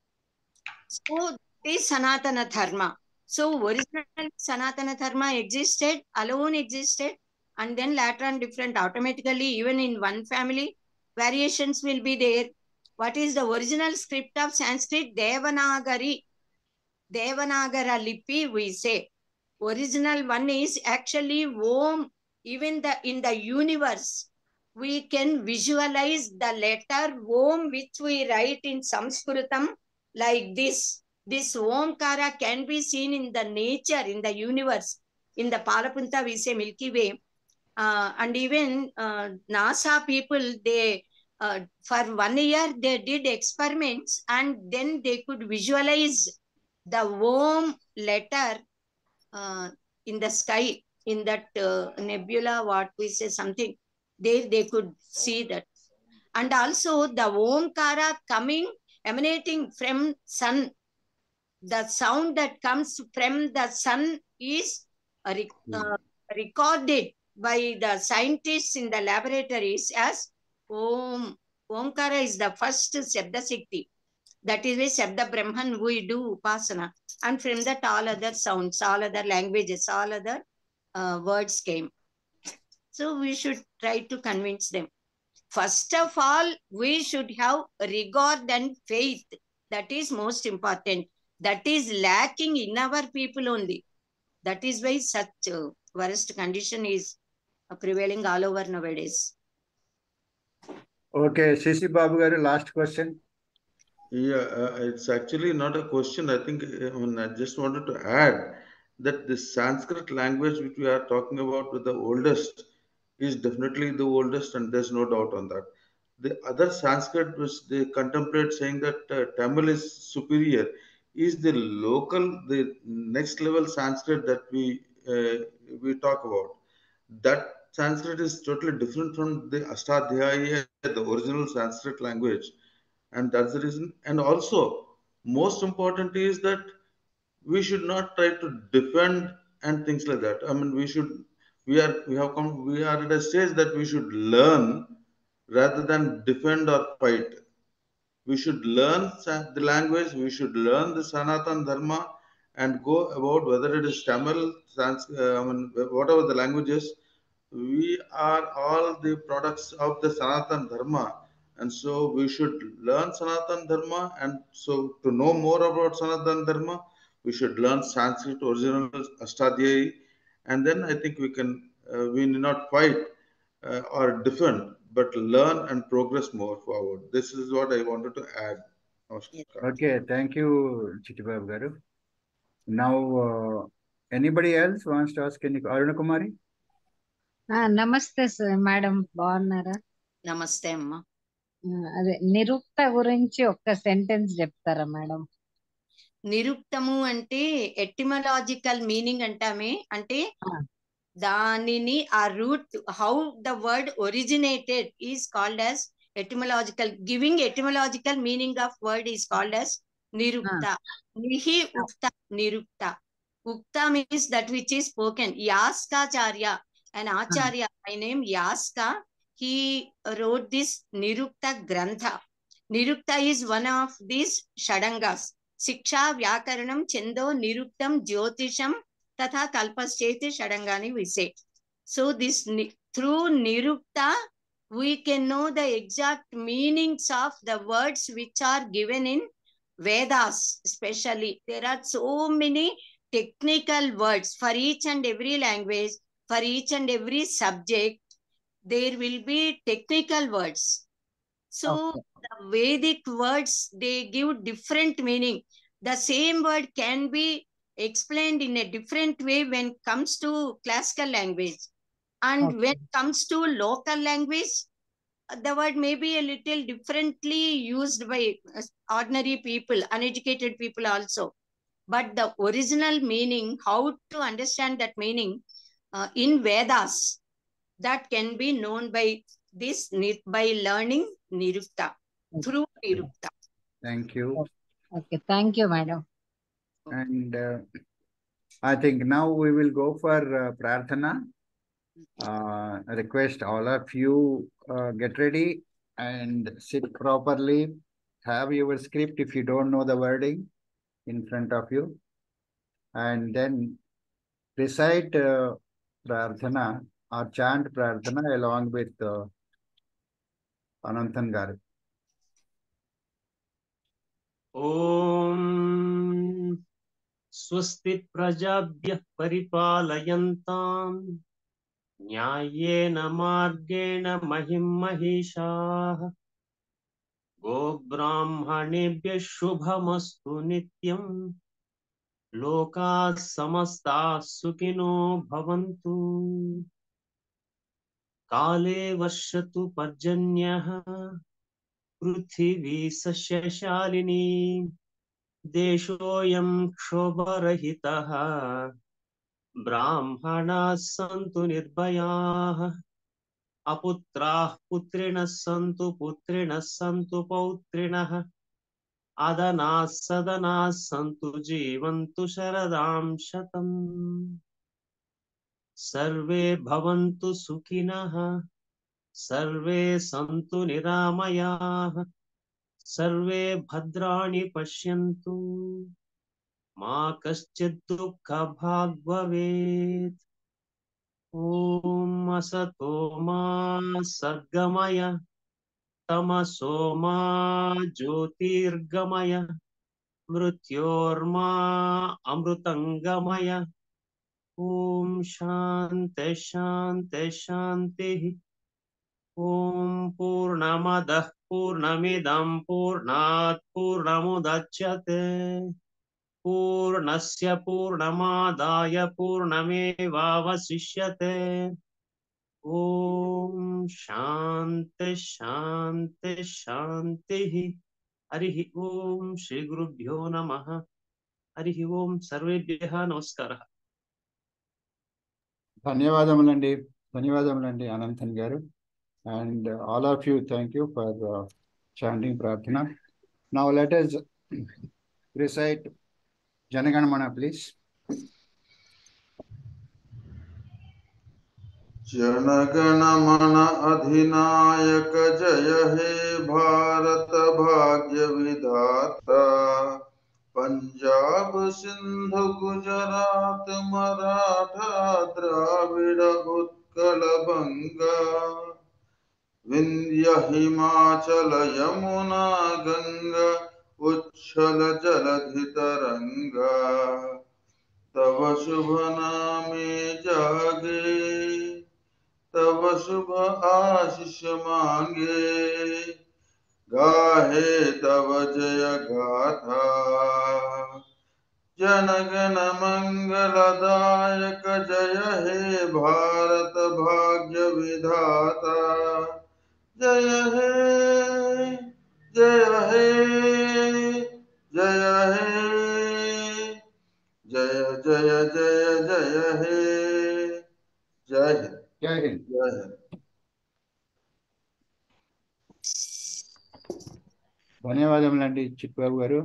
So this Sanaatana Dharma. So original Sanaatana Dharma existed, alone existed, and then later on different automatically, even in one family, variations will be there. What is the original script of Sanskrit? Devanagari. Devanagara Lipi, we say. Original one is actually Om. Even in the universe, we can visualize the letter Om which we write in Sanskritam like this. This Omkara can be seen in the nature, in the universe. In the Palapunta, we say Milky Way. And even NASA people, they for 1 year, they did experiments and then they could visualize the Om letter in the sky, in that nebula, what we say, something. They could see that. And also the Omkara emanating from sun. The sound that comes from the sun is recorded by the scientists in the laboratories as Om. Omkara is the first Shabda Shakti. That is why Shabda Brahman we do Upasana. And from that all other sounds, all other languages, all other words came. So we should try to convince them. First of all, we should have regard and faith. That is most important. That is lacking in our people only. That is why such worst condition is prevailing all over nowadays. Okay, CC Babu garu, last question. Yeah, it's actually not a question. I think I just wanted to add that the Sanskrit language which we are talking about with the oldest is definitely the oldest, and there's no doubt on that. The other Sanskrit which they contemplate saying that Tamil is superior is the local, the next level Sanskrit that we talk about. That Sanskrit is totally different from the Astadhyayi, the original Sanskrit language, and that's the reason. And also, most important is that we should not try to defend and things like that. I mean, we are at a stage that we should learn rather than defend or fight. We should learn the language, we should learn the Sanatana Dharma and go about whether it is Tamil, whatever the language is. We are all the products of the Sanatana Dharma. And so we should learn Sanatana Dharma. And so to know more about Sanatana Dharma, we should learn Sanskrit original Astadhyayi. And then I think we need not fight or defend, but learn and progress more forward. This is what I wanted to add. Namaskar. Okay, thank you, Chittibabu Garu. Now, anybody else wants to ask any? Aruna Kumari? నమస్తే sir madam, బాగున్నారా? నమస్తే అమ్మా. అదే నిరుక్త గురించి ఒక్క sentence చెప్తారా madam? నిరుక్తము అంటే etymological meaning అంటామే, అంటే దానిని ఆ root how the word originated is called as etymological, giving etymological meaning of word is called as nirukta. Nihi ukta nirukta. Ukta means that which is spoken. Yaskacharya, an acharya by name Yaska, he wrote this nirukta grantha. Nirukta is one of these shadangas. Siksha, Vyakaranam, Chendo, Niruktam, Jyotisham, Tatha Kalpascheti Shadangani we say. So this through nirukta we can know the exact meanings of the words which are given in Vedas. Especially there are so many technical words for each and every language, for each and every subject there will be technical words. So the Vedic words, they give different meaning. The same word can be explained in a different way when it comes to classical language. And when it comes to local language, the word may be a little differently used by ordinary people, uneducated people also. But the original meaning, how to understand that meaning in Vedas, that can be known by this, by learning Nirukta, through Nirukta. Thank you. Okay, thank you, madam. And I think now we will go for Prarthana. I request all of you get ready and sit properly. Have your script if you don't know the wording in front of you. And then recite Prarthana or chant Prarthana along with Ananthan Garu. Om Swasti Prajabhyah Paripalayantam Nyayena Margena Mahim Mahishah Go Brahmanebhyah Shubhamastu Nityam Loka Samasta Sukhino Bhavantu Kale Varshatu Parjanyah Prithvi Sasyashalini Deshoyam Kshobarahitaha Brahmanas Santu Nirbhayaha Aputrah Putrinas Santu Pautrinah Adanas Sadanas Santu Jivantu Sharadam Shatam Sarve Bhavantu Sukhinah Sarve Santu Niramayah Sarve Bhadrani Pashyantu Ma Kaschid Dukkha Bhag Bhavet Om Asato Ma Sadgamaya Tamaso Ma Jyotirgamaya Mrityorma Amrutangamaya Om Shanti Shanti Shanti Om Purnamadah Purnamidam Purnat Purnamudachyate Purnasya Purnamadaya Purnamevavasishyate Om Shanti Shanti Shanti Harihi Om Shri Gurubhyo Namaha Harihi Om Sarvebhyaha Namaskara. ధన్యవాదములండి Ananthan Garu. And all of you, thank you for chanting Prarthana. Now let us recite Janaganamana, please. जनगण मन अधिनायक जय हे भारत भाग्य विधाता पंजाब सिंधु गुजरात मराठा द्राविड़ उत्कल बंगा विंध्य हिमाचल यमुना गंगा उच्छल जलधि तरंगा तव शुभ नामे जागे तव शुभ आशीष मांगे गाहे तव जय गाथा जनगण मंगलदायक जय हे भारत भाग्य विधाता जय हे जय हे जय हे जय जय जय जय हे जय हिंद जय हिंद. जय हिंद ధన్యవాదములండి చిట్బాబు గారు.